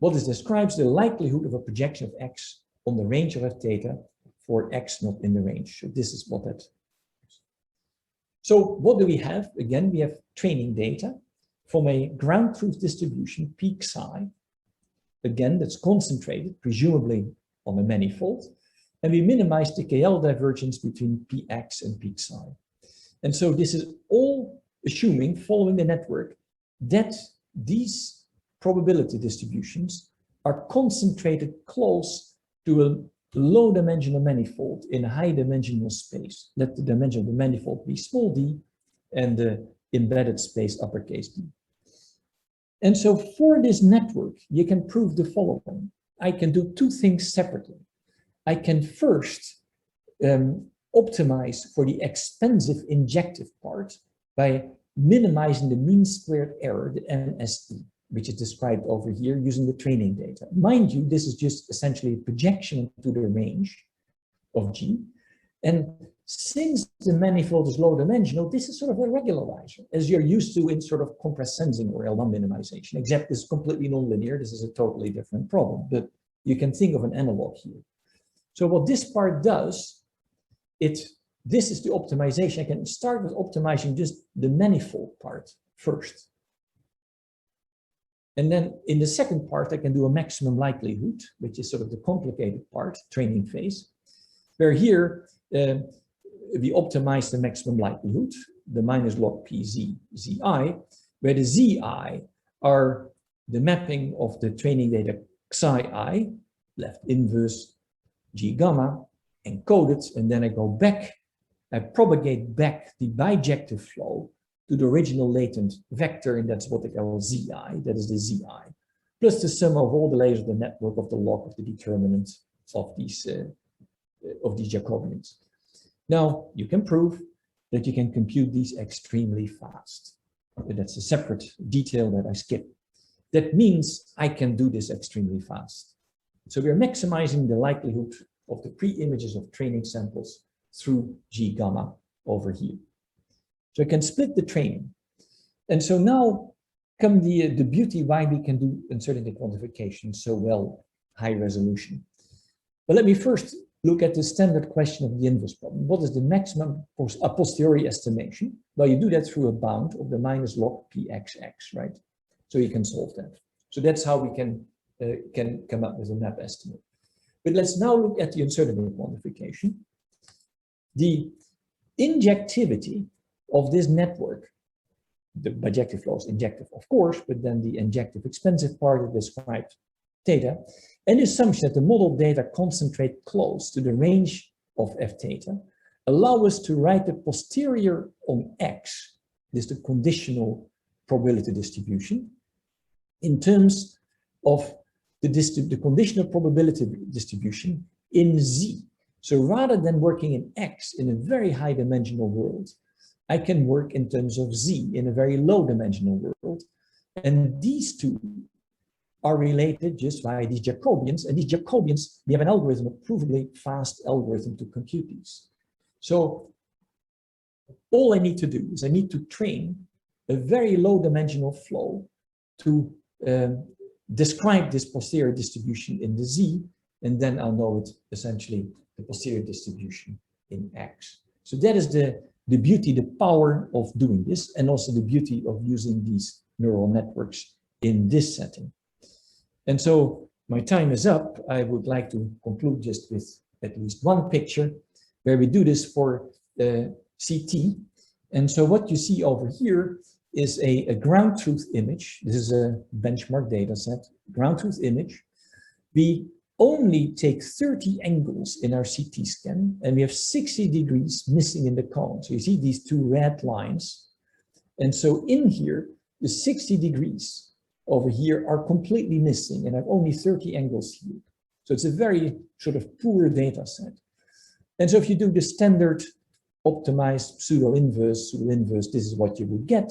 what this describes the likelihood of a projection of x on the range of f theta for x not in the range. So this is what that is. So what do we have? Again, we have training data from a ground truth distribution, peak psi. Again, that's concentrated, presumably on a manifold. And we minimize the KL divergence between Px and peak psi. And so this is all assuming, following the network, that these probability distributions are concentrated close to a low dimensional manifold in a high dimensional space. Let the dimension of the manifold be small d and the embedded space uppercase d. And so for this network, you can prove the following. I can do two things separately. I can first optimize for the expensive injective part by minimizing the mean squared error, the MSE, which is described over here using the training data. Mind you, this is just essentially a projection into the range of G. And since the manifold is low dimensional, this is sort of a regularizer, as you're used to in sort of compressed sensing or L1 minimization, except this is completely nonlinear. This is a totally different problem, but you can think of an analog here. So what this part does, this is the optimization. I can start with optimizing just the manifold part first. And then in the second part, I can do a maximum likelihood, which is sort of the complicated part, training phase, where here we optimize the maximum likelihood, the minus log PZ, Zi, where the Zi are the mapping of the training data Xi I, left inverse, G gamma, encoded, and then I go back, I propagate back the bijective flow to the original latent vector, and that's what I call Zi, that is the Zi, plus the sum of all the layers of the network of the log of the determinant of these Jacobians. Now, you can prove that you can compute these extremely fast. But that's a separate detail that I skip. That means I can do this extremely fast. So we're maximizing the likelihood of the pre-images of training samples through G gamma over here. So I can split the training. And so now come the beauty why we can do uncertainty quantification so well, high resolution. But let me first look at the standard question of the inverse problem. What is the maximum a posteriori estimation? Well, you do that through a bound of the minus log Pxx, right? So you can solve that. So that's how we can come up with a map estimate. But let's now look at the uncertainty quantification. The injectivity of this network, the bijective flow is injective, of course, but then the injective expensive part is described theta, and the assumption that the model data concentrate close to the range of f theta allow us to write the posterior on x, this is the conditional probability distribution, in terms of the conditional probability distribution in z. So rather than working in x in a very high dimensional world, I can work in terms of z in a very low dimensional world. And these two are related just by these Jacobians. And these Jacobians, we have an algorithm, a provably fast algorithm to compute these. So all I need to do is I need to train a very low dimensional flow to describe this posterior distribution in the z, and then I'll know it essentially the posterior distribution in x. So that is the beauty, the power of doing this, and also the beauty of using these neural networks in this setting. And so my time is up. I would like to conclude just with at least one picture where we do this for CT. And so what you see over here is a ground truth image. This is a benchmark data set, ground truth image. We only take 30 angles in our CT scan, and we have 60 degrees missing in the cone. So you see these two red lines. And so in here, the 60 degrees over here are completely missing, and I have only 30 angles here. So it's a very sort of poor data set. And so if you do the standard optimized pseudo-inverse, this is what you would get.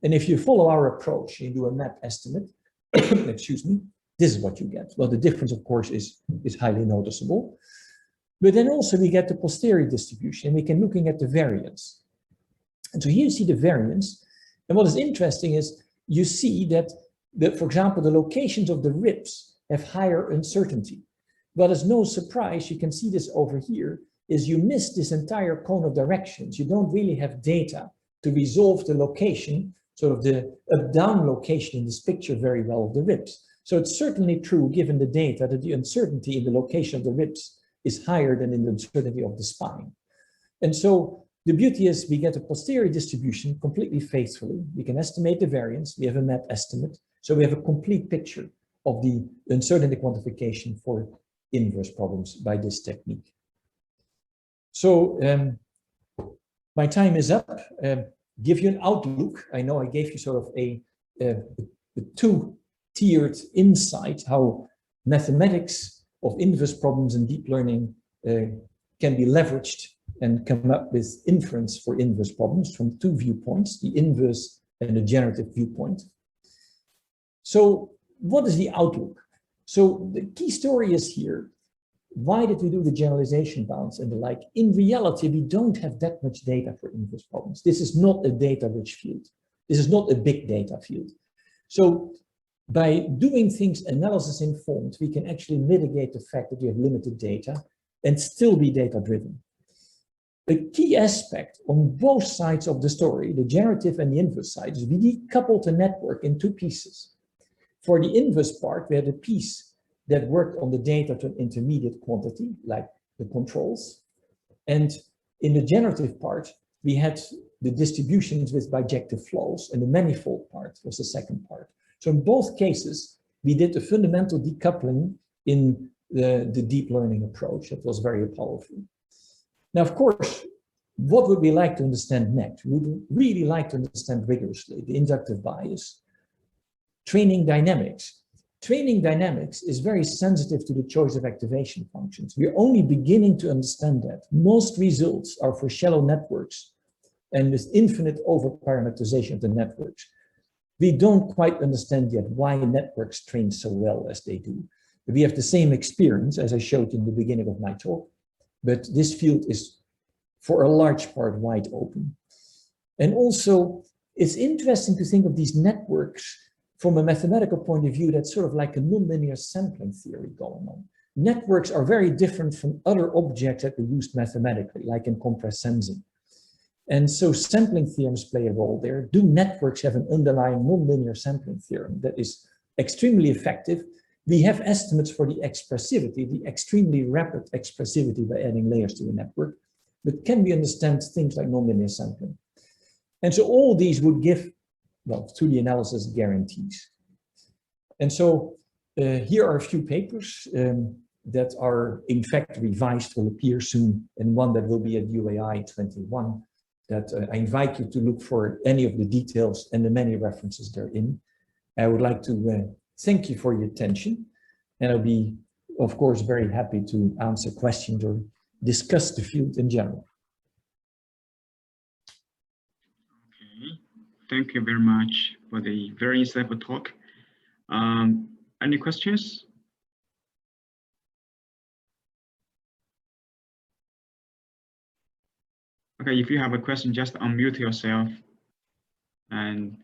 And if you follow our approach, you do a map estimate, excuse me, this is what you get. Well, the difference, of course, is highly noticeable. But then also we get the posterior distribution, and we can looking at the variance. And so here you see the variance. And what is interesting is you see that, for example, the locations of the ribs have higher uncertainty. But as no surprise, you can see this over here, is you miss this entire cone of directions. You don't really have data to resolve the location, sort of the up-down location in this picture very well of the ribs. So it's certainly true, given the data, that the uncertainty in the location of the ribs is higher than in the uncertainty of the spine. And so the beauty is we get a posterior distribution completely faithfully. We can estimate the variance. We have a map estimate. So we have a complete picture of the uncertainty quantification for inverse problems by this technique. So my time is up. Give you an outlook. I know I gave you sort of a two-tiered insight how mathematics of inverse problems and deep learning can be leveraged and come up with inference for inverse problems from two viewpoints, the inverse and the generative viewpoint. So what is the outlook? So the key story is here. Why did we do the generalization bounds and the like? In reality, we don't have that much data for inverse problems. This is not a data-rich field. This is not a big data field. So by doing things analysis informed, we can actually mitigate the fact that we have limited data and still be data-driven. The key aspect on both sides of the story, the generative and the inverse side, is we decoupled the network in two pieces. For the inverse part, we had a piece that worked on the data to an intermediate quantity, like the controls. And in the generative part, we had the distributions with bijective flows, and the manifold part was the second part. So in both cases, we did a fundamental decoupling in the deep learning approach. That was very powerful. Now, of course, what would we like to understand next? We would really like to understand rigorously the inductive bias, training dynamics. Training dynamics is very sensitive to the choice of activation functions. We're only beginning to understand that. Most results are for shallow networks and with infinite over-parameterization of the networks. We don't quite understand yet why networks train so well as they do. We have the same experience as I showed in the beginning of my talk, but this field is for a large part wide open. And also, it's interesting to think of these networks from a mathematical point of view. That's sort of like a nonlinear sampling theory going on. Networks are very different from other objects that we use mathematically, like in compressed sensing. And so sampling theorems play a role there. Do networks have an underlying nonlinear sampling theorem that is extremely effective? We have estimates for the expressivity, the extremely rapid expressivity by adding layers to a network. But can we understand things like nonlinear sampling? And so all these would give, well, through the analysis, guarantees. And so here are a few papers that are in fact revised, will appear soon, and one that will be at UAI 21, that I invite you to look for any of the details and the many references therein. I would like to thank you for your attention, and I'll be, of course, very happy to answer questions or discuss the field in general. Thank you very much for the very insightful talk. Any questions? Okay, if you have a question, just unmute yourself and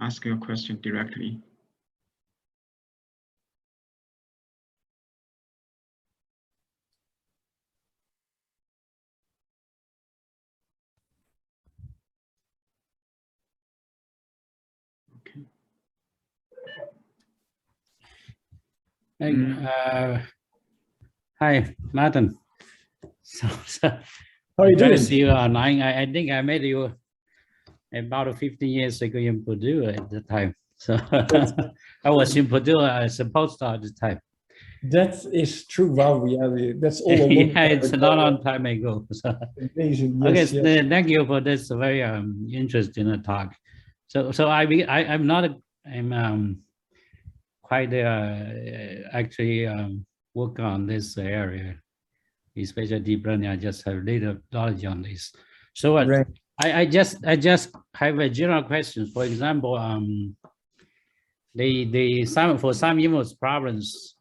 ask your question directly. Okay. Hi, Maarten. So How are you doing? See you online. I think I met you about 15 years ago in Purdue at the time. So I was in Purdue as a postdoc at the time. That is true. Wow, that's all a long yeah, it's a long time ago. So. Amazing. Yes, Yes, yes. Thank you for this very interesting talk. So I'm not I'm quite actually work on this area, especially deep learning. I just have little knowledge on this. So Right. I just have a general question. For example, for some inverse problems,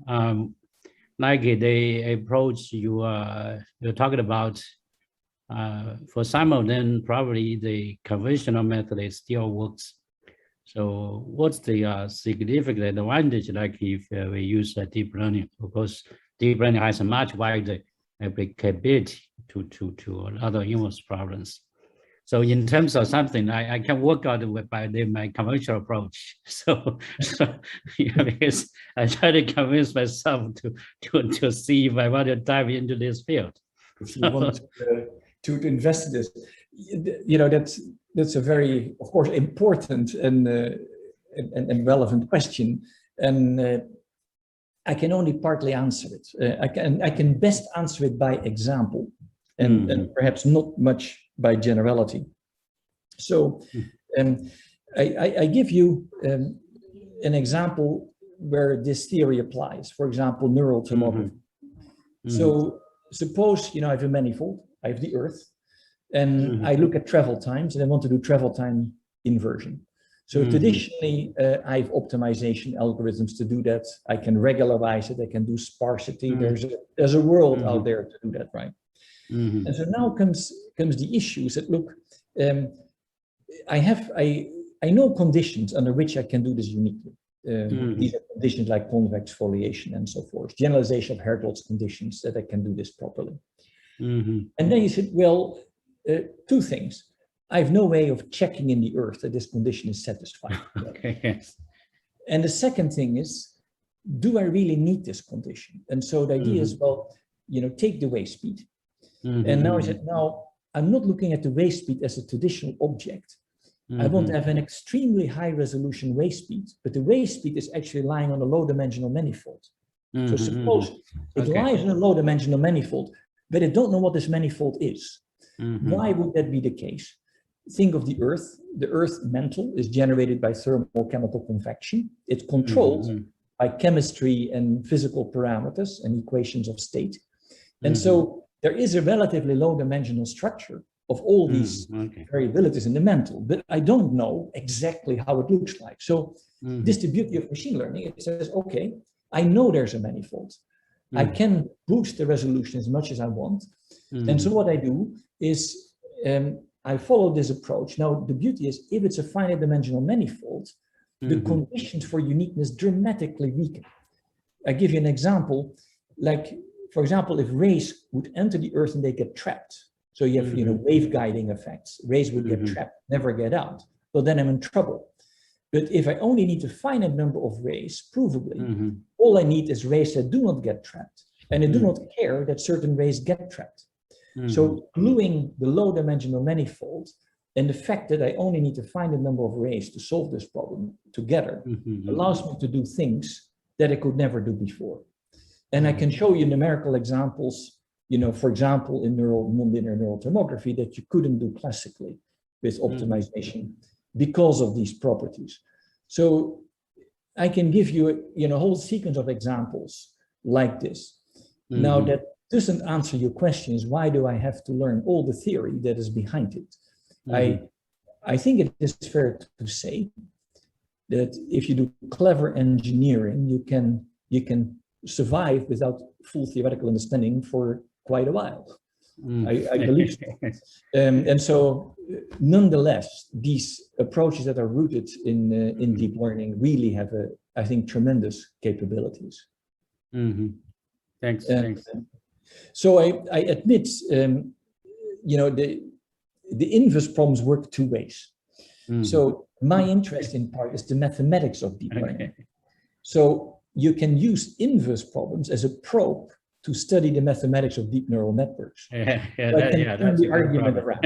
like the approach you're talking about, for some of them, probably the conventional method still works. So what's the significant advantage, like if we use deep learning? Of course, deep learning has a much wider applicability to other inverse problems. So in terms of something, I can work out by my conventional approach. So yeah, because I try to convince myself to see if I want to dive into this field. If you want to invest in this, that's a very, of course, important and relevant question, and I can only partly answer it. I can best answer it by example, and perhaps not much by generality. So I give you an example where this theory applies. For example, neural tomography. So suppose I have a manifold. I have the Earth, and I look at travel times, and I want to do travel time inversion. So traditionally, I have optimization algorithms to do that. I can regularize it. I can do sparsity. There's a world out there to do that, right? And so now comes the issues that look. I know conditions under which I can do this uniquely. These are conditions like convex foliation and so forth. Generalization of Hertz conditions that I can do this properly. And then you said, well, two things. I have no way of checking in the Earth that this condition is satisfied. Okay, yes. And the second thing is, do I really need this condition? And so the idea is, well, take the wave speed. And now I said, now I'm not looking at the wave speed as a traditional object. I want to have an extremely high resolution wave speed, but the wave speed is actually lying on a low dimensional manifold. So suppose it lies on a low dimensional manifold, but I don't know what this manifold is. Why would that be the case? Think of the Earth. The Earth mantle is generated by thermochemical convection. It's controlled by chemistry and physical parameters and equations of state. And so there is a relatively low dimensional structure of all these variabilities in the mantle, but I don't know exactly how it looks like. So this is the beauty of machine learning. It says, okay, I know there's a manifold. I can boost the resolution as much as I want. And so what I do is I follow this approach. Now, the beauty is if it's a finite dimensional manifold, the conditions for uniqueness dramatically weaken. I give you an example, like, for example, if rays would enter the Earth and they get trapped, so you have wave guiding effects, rays would get trapped, never get out, well, then I'm in trouble. But if I only need a finite number of rays, provably, all I need is rays that do not get trapped, and I do not care that certain rays get trapped. So gluing the low dimensional manifold and the fact that I only need to find a number of rays to solve this problem together allows me to do things that I could never do before. And I can show you numerical examples, for example, in nonlinear neural tomography that you couldn't do classically with optimization because of these properties. So I can give you a whole sequence of examples like this. Now that doesn't answer your questions, why do I have to learn all the theory that is behind it? I think it is fair to say that if you do clever engineering, you can survive without full theoretical understanding for quite a while. I believe so. And so nonetheless, these approaches that are rooted in deep learning really have, I think, tremendous capabilities. Thanks. So I admit, the inverse problems work two ways. So my interest in part is the mathematics of deep learning. So you can use inverse problems as a probe to study the mathematics of deep neural networks. That's the argument around.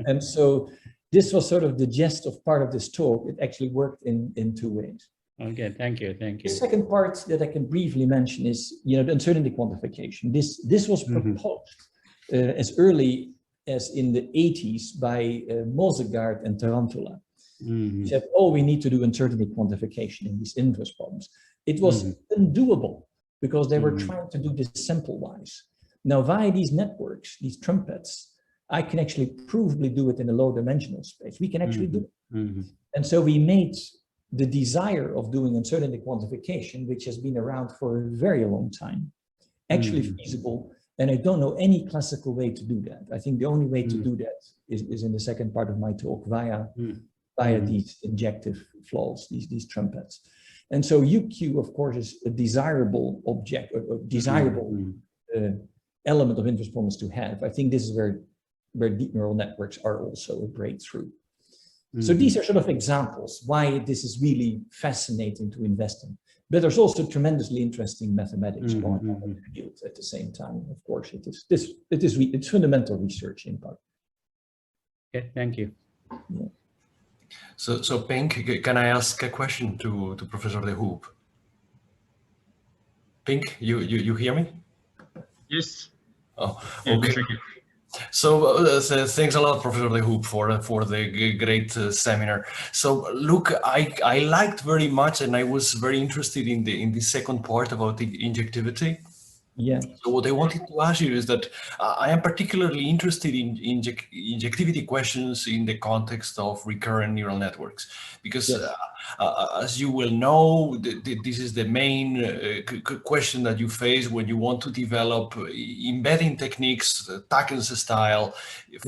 And so this was sort of the gist of part of this talk. It actually worked in two ways. Okay, thank you. The second part that I can briefly mention is, the uncertainty quantification. This was proposed as early as in the 80s by Mozegard and Tarantula. He said, oh, we need to do uncertainty quantification in these inverse problems. It was undoable because they were trying to do this sample-wise. Now, via these networks, these trumpets, I can actually provably do it in a low-dimensional space. We can actually do it. And so we made the desire of doing uncertainty quantification, which has been around for a very long time, actually feasible. And I don't know any classical way to do that. I think the only way to do that is in the second part of my talk via these injective flaws, these trumpets. And so UQ, of course, is a desirable object, or desirable element of inverse problems to have. I think this is where deep neural networks are also a breakthrough. So these are sort of examples why this is really fascinating to invest in. But there's also tremendously interesting mathematics going on in the field at the same time. Of course, it's fundamental research in part. Okay, thank you. Yeah. So Pink, can I ask a question to Professor De Hoop? Pink, you hear me? Yes. Oh, Yeah, okay. So thanks a lot, Professor De Hoop, for the great seminar. So look, I liked very much, and I was very interested in the second part about the injectivity. Yeah. So what I wanted to ask you is that I am particularly interested in injectivity questions in the context of recurrent neural networks, because as you will know, this is the main question that you face when you want to develop embedding techniques, Takens style,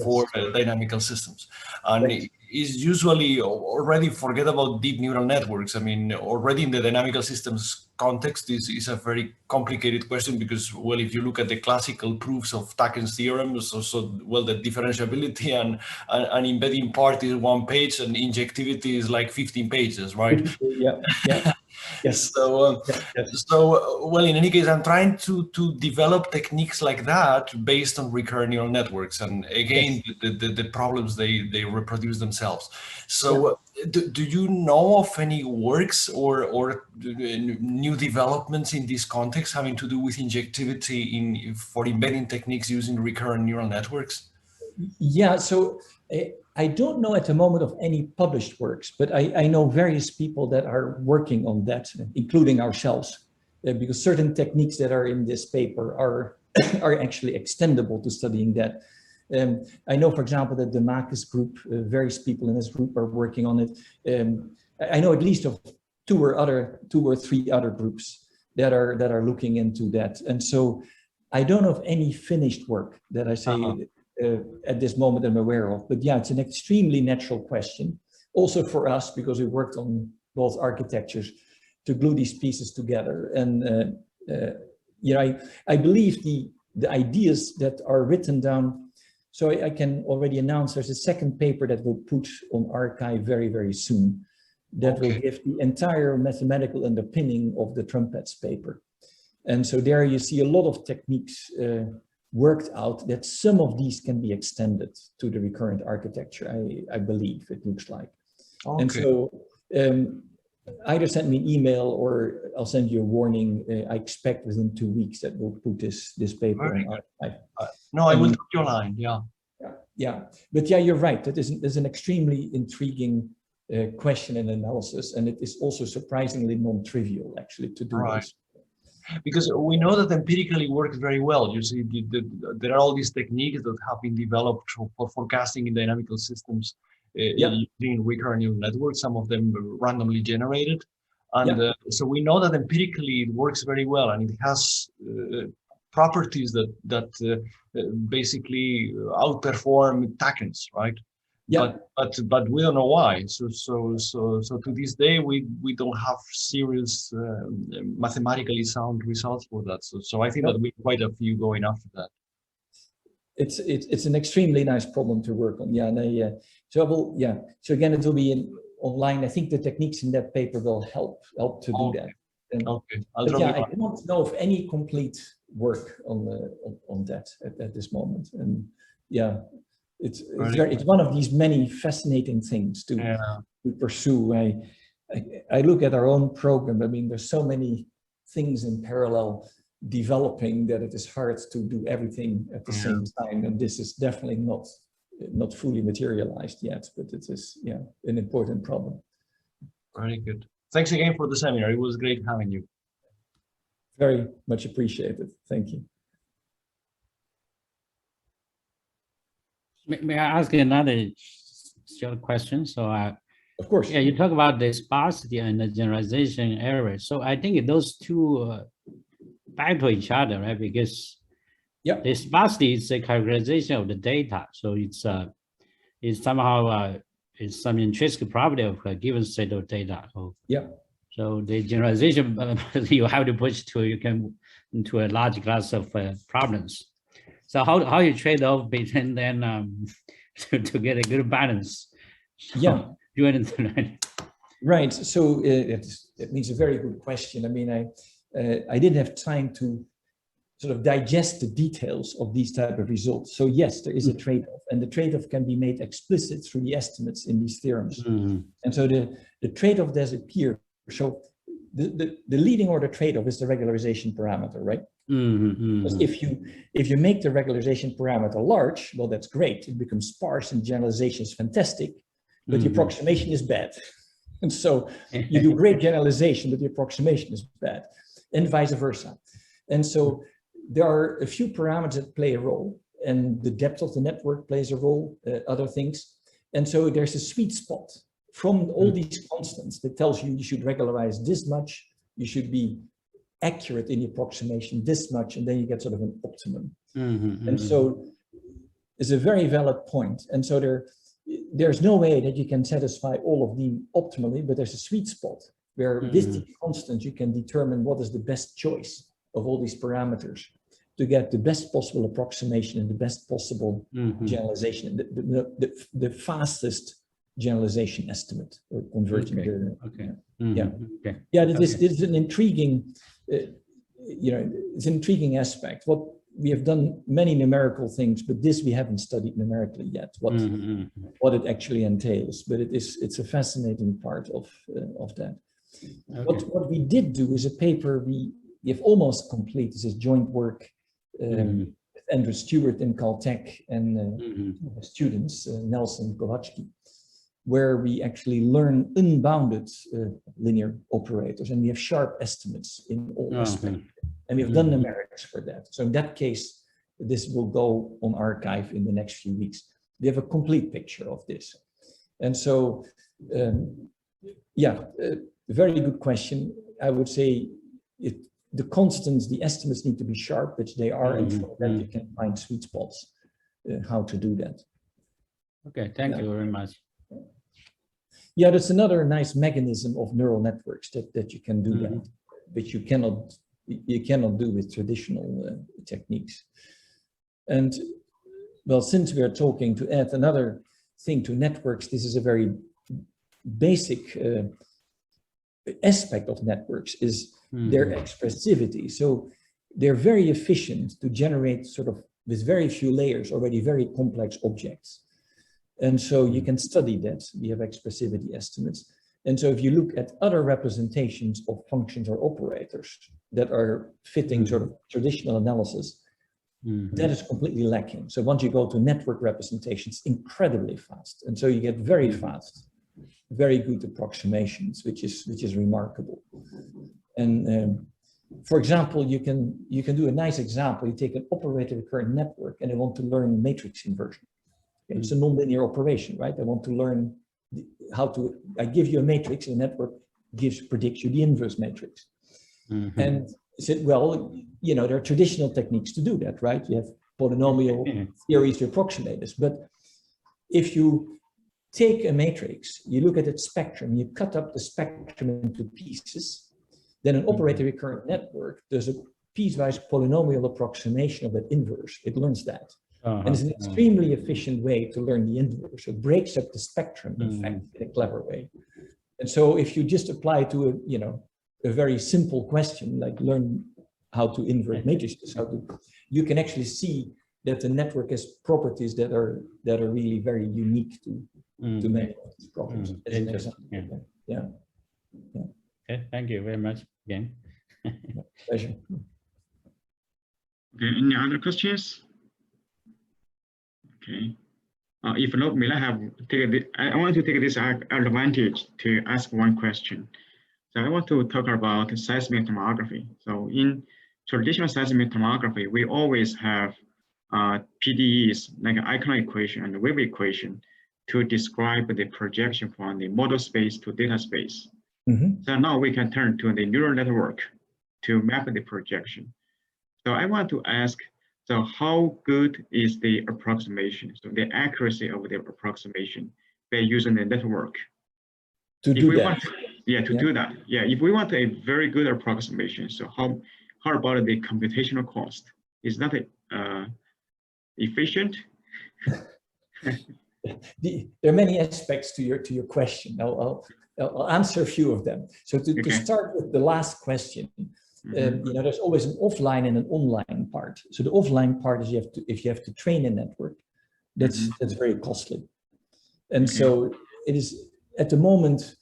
for dynamical systems. And it's usually already forget about deep neural networks. I mean, already in the dynamical systems context, this is a very complicated question because, well, if you look at the classical proofs of Takens theorem, well, the differentiability and embedding part is 1 page and injectivity is like 15 pages, right? Yeah. Yes. So, well, in any case, I'm trying to develop techniques like that based on recurrent neural networks. And again, the problems, they reproduce themselves. So do you know of any works or new developments in this context having to do with injectivity for embedding techniques using recurrent neural networks? Yeah, so I don't know at the moment of any published works, but I know various people that are working on that, including ourselves, because certain techniques that are in this paper are actually extendable to studying that. I know, for example, that the Makis group, various people in this group are working on it. I know at least of two or three other groups that are looking into that. And so I don't know of any finished work that I say at this moment I'm aware of. But yeah, it's an extremely natural question. Also for us, because we worked on both architectures to glue these pieces together. And I believe the ideas that are written down. So I can already announce there's a second paper that we'll put on archive very, very soon that will give the entire mathematical underpinning of the Trumpets paper. And so there you see a lot of techniques worked out that some of these can be extended to the recurrent architecture, I believe it looks like. Okay. And so either send me an email or I'll send you a warning. I expect within 2 weeks that we'll put this paper on archive. No, I will drop your line, Yeah, but yeah, you're right. That is an extremely intriguing question and analysis, and it is also surprisingly non-trivial actually to do this. Because we know that empirically works very well. You see, there are all these techniques that have been developed for forecasting in dynamical systems using recurrent neural networks, some of them randomly generated. And so we know that empirically it works very well, and it has properties that basically outperform Takens, right? Yeah. But we don't know why. So to this day we don't have serious mathematically sound results for that. So I think that we have quite a few going after that. It's an extremely nice problem to work on. Yeah, and so again it will be online. I think the techniques in that paper will help to do that. Okay, but yeah, I don't know of any complete work on that at this moment. And yeah, it's one of these many fascinating things to pursue. I look at our own program. I mean, there's so many things in parallel developing that it is hard to do everything at the same time. And this is definitely not fully materialized yet, but it is an important problem. Very good. Thanks again for the seminar. It was great having you. Very much appreciated. Thank you. May I ask another short question? So, of course. Yeah, you talk about the sparsity and the generalization error. So I think those two battle each other, right? Because the sparsity is a characterization of the data. So it's somehow it's some intrinsic property of a given set of data. So the generalization you have to push into a large class of problems. So how you trade off between them to get a good balance? So, right. So it means a very good question. I mean, I didn't have time to sort of digest the details of these type of results. So yes, there is a trade-off, and the trade-off can be made explicit through the estimates in these theorems. And so the trade-off does appear. So the leading order trade-off is the regularization parameter, right? Because if you make the regularization parameter large, well, that's great. It becomes sparse, and generalization is fantastic, but the approximation is bad. And so you do great generalization, but the approximation is bad, and vice versa. And so there are a few parameters that play a role, and the depth of the network plays a role, other things. And so there's a sweet spot from all these constants that tells you should regularize this much, you should be accurate in the approximation this much, and then you get sort of an optimum. And so it's a very valid point. And so there's no way that you can satisfy all of them optimally, but there's a sweet spot where with the constant you can determine what is the best choice of all these parameters to get the best possible approximation and the best possible generalization, the fastest generalization estimate or convergent. This is an intriguing, it's an intriguing aspect. What we have done many numerical things, but this we haven't studied numerically yet. What it actually entails, but it's a fascinating part of that. What we did do is a paper we have almost complete. This is joint work with Andrew Stewart in Caltech and students, Nelson Kowalski, where we actually learn unbounded linear operators, and we have sharp estimates in all aspects. And we've done numerics for that. So in that case, this will go on archive in the next few weeks. We have a complete picture of this. And so, very good question. I would say the constants, the estimates need to be sharp, which they are, and from that you can find sweet spots, how to do that. Okay, thank you very much. Yeah, that's another nice mechanism of neural networks that you can do that, which you cannot do with traditional techniques. And well, since we are talking, to add another thing to networks, this is a very basic aspect of networks is their expressivity. So they're very efficient to generate sort of with very few layers already very complex objects. And so you can study that. We have expressivity estimates. And so if you look at other representations of functions or operators that are fitting sort of traditional analysis, that is completely lacking. So once you go to network representations, incredibly fast. And so you get very fast, very good approximations, which is remarkable. And for example, you can do a nice example. You take an operator recurrent network and they want to learn matrix inversion. It's a nonlinear operation, right? I want to learn I give you a matrix, and the network predicts you the inverse matrix. And I said, well, there are traditional techniques to do that, right? You have polynomial theories to approximate this. But if you take a matrix, you look at its spectrum, you cut up the spectrum into pieces, then an operator recurrent network does a piecewise polynomial approximation of that inverse. It learns that. And it's an extremely efficient way to learn the inverse. It breaks up the spectrum, in fact, in a clever way. And so if you just apply to a very simple question, like learn how to invert matrices, you can actually see that the network has properties that are really very unique to many of these problems. Interesting. Yeah. Okay, thank you very much again. Pleasure. Okay, any other questions? Okay. If not, may I I want to take this advantage to ask one question. So I want to talk about seismic tomography. So in traditional seismic tomography, we always have PDEs, like an icon equation and wave equation, to describe the projection from the model space to data space. So now we can turn to the neural network to map the projection. So I want to ask, so how good is the approximation? So the accuracy of the approximation by using the network. To do that. If we want a very good approximation, so how about the computational cost? Is that efficient? There are many aspects to your question. I'll answer a few of them. So to start with the last question, there's always an offline and an online part. So the offline part is if you have to train a network, that's very costly. And so it is at the moment,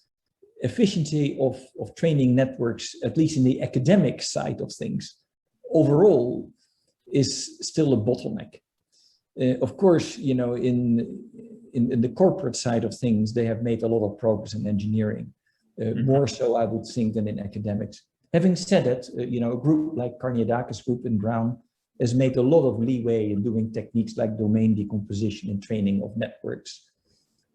efficiency of training networks, at least in the academic side of things, overall is still a bottleneck. Of course, in the corporate side of things, they have made a lot of progress in engineering, more so I would think than in academics. Having said that, a group like Karniadakis group in Brown has made a lot of leeway in doing techniques like domain decomposition and training of networks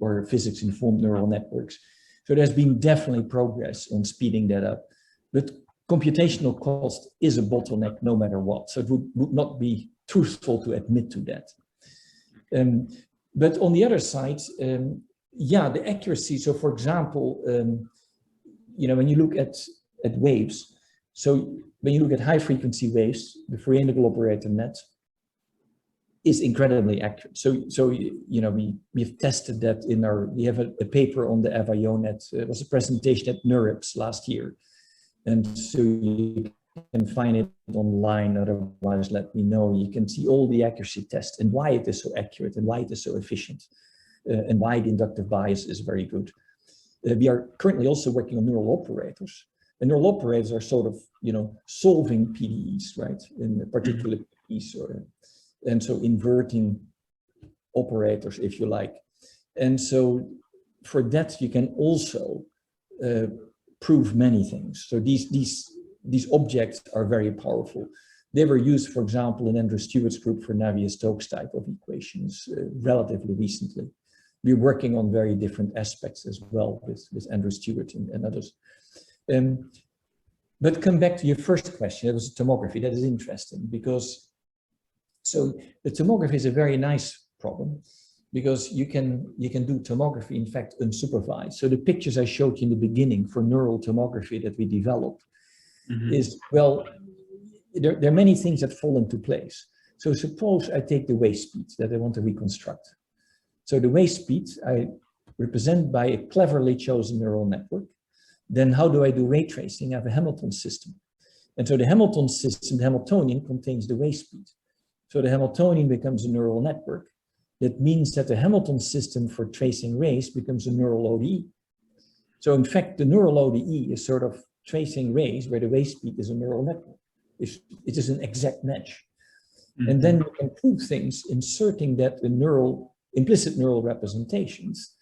or physics-informed neural networks. So there's been definitely progress on speeding that up, but computational cost is a bottleneck no matter what. So it would not be truthful to admit to that. But on the other side, the accuracy. So for example, when you look at waves, so when you look at high frequency waves, the free integral operator net is incredibly accurate. So we've tested that we have a paper on the AVAIO net. It was a presentation at NeurIPS last year. And so you can find it online, otherwise let me know. You can see all the accuracy tests and why it is so accurate and why it is so efficient and why the inductive bias is very good. We are currently also working on neural operators. And neural operators are sort of, solving PDEs, right? In particular PDEs, and so inverting operators, if you like. And so for that, you can also prove many things. So these objects are very powerful. They were used, for example, in Andrew Stewart's group for Navier-Stokes type of equations relatively recently. We're working on very different aspects as well with Andrew Stewart and others. But come back to your first question, it was tomography. That is interesting because, so the tomography is a very nice problem because you can do tomography, in fact, unsupervised. So the pictures I showed you in the beginning for neural tomography that we developed is, well, there are many things that fall into place. So suppose I take the wave speed that I want to reconstruct. So the wave speed I represent by a cleverly chosen neural network. Then how do I do ray tracing? I have a Hamilton system. And so the Hamilton system, the Hamiltonian, contains the wave speed. So the Hamiltonian becomes a neural network. That means that the Hamilton system for tracing rays becomes a neural ODE. So in fact, the neural ODE is sort of tracing rays where the wave speed is a neural network. It is an exact match. And then you can prove things inserting that in implicit neural representations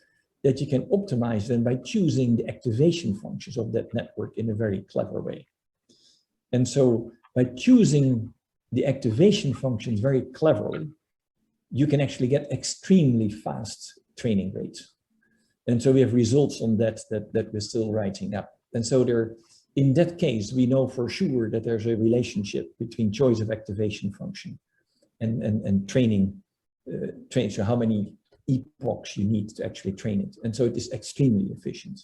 that you can optimize them by choosing the activation functions of that network in a very clever way. And so by choosing the activation functions very cleverly, you can actually get extremely fast training rates. And so we have results on that we're still writing up. And so in that case, we know for sure that there's a relationship between choice of activation function and training. So how many epochs you need to actually train it. And so it is extremely efficient.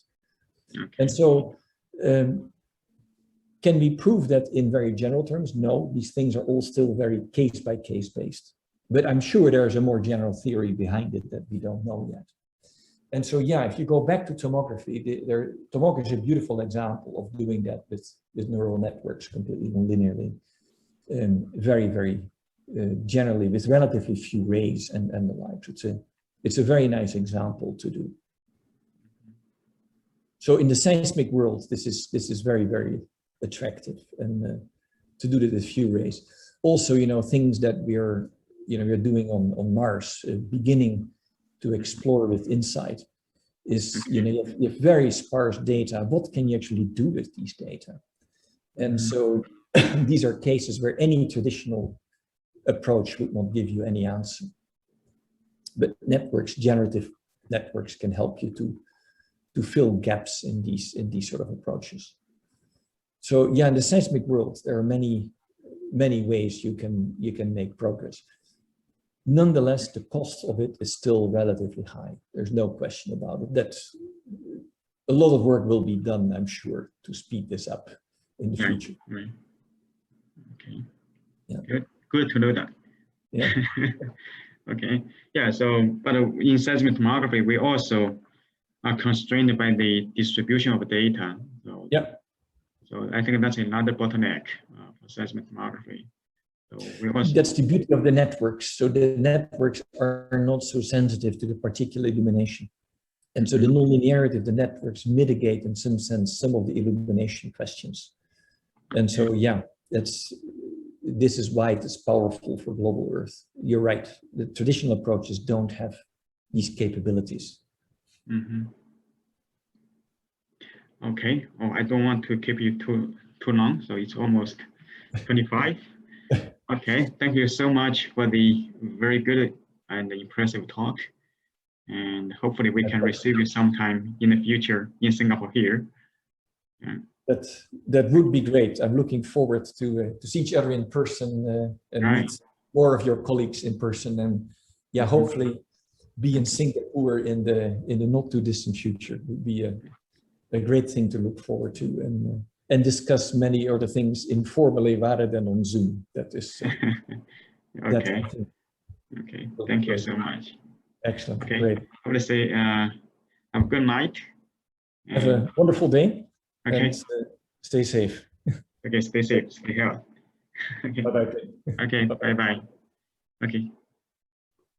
Okay. And so can we prove that in very general terms? No, these things are all still very case by case based. But I'm sure there's a more general theory behind it that we don't know yet. And so, yeah, if you go back to tomography, tomography is a beautiful example of doing that with neural networks completely non-linearly, very, very generally with relatively few rays and the like. It's a very nice example to do. So in the seismic world, this is very, very attractive, and to do that with few rays. Also, things that we're doing on Mars, beginning to explore with InSight, is you have very sparse data. What can you actually do with these data? And so these are cases where any traditional approach would not give you any answer. But generative networks can help you to fill gaps in these sort of approaches. So yeah, in the seismic world, there are many ways you can make progress. Nonetheless, the cost of it is still relatively high. There's no question about it. That's a lot of work will be done, I'm sure, to speed this up in the future. Right. Okay. Yeah. Good to know that. Yeah. Okay. Yeah. So, but in seismic tomography, we also are constrained by the distribution of data. So, yeah. So I think that's another bottleneck for seismic tomography. So we also, that's the beauty of the networks. So the networks are not so sensitive to the particular illumination. And so the nonlinearity of the networks mitigate in some sense some of the illumination questions. And so, yeah, this is why it is powerful for global Earth. You're right. The traditional approaches don't have these capabilities. Mm-hmm. Okay. Oh, I don't want to keep you too long. So it's almost 25. Okay. Thank you so much for the very good and impressive talk. And hopefully we can receive you sometime in the future in Singapore here. Yeah. That would be great. I'm looking forward to see each other in person and meet more of your colleagues in person, and yeah, hopefully be in Singapore in the not too distant future. It would be a great thing to look forward to, and discuss many other things informally rather than on Zoom. That is okay. Okay. Thank you so much. Excellent. Okay. Great. I would say have a good night. Have a wonderful day. Okay. And stay safe. Okay. Stay safe. Stay healthy. Okay. Bye-bye. Okay. Bye-bye. Okay.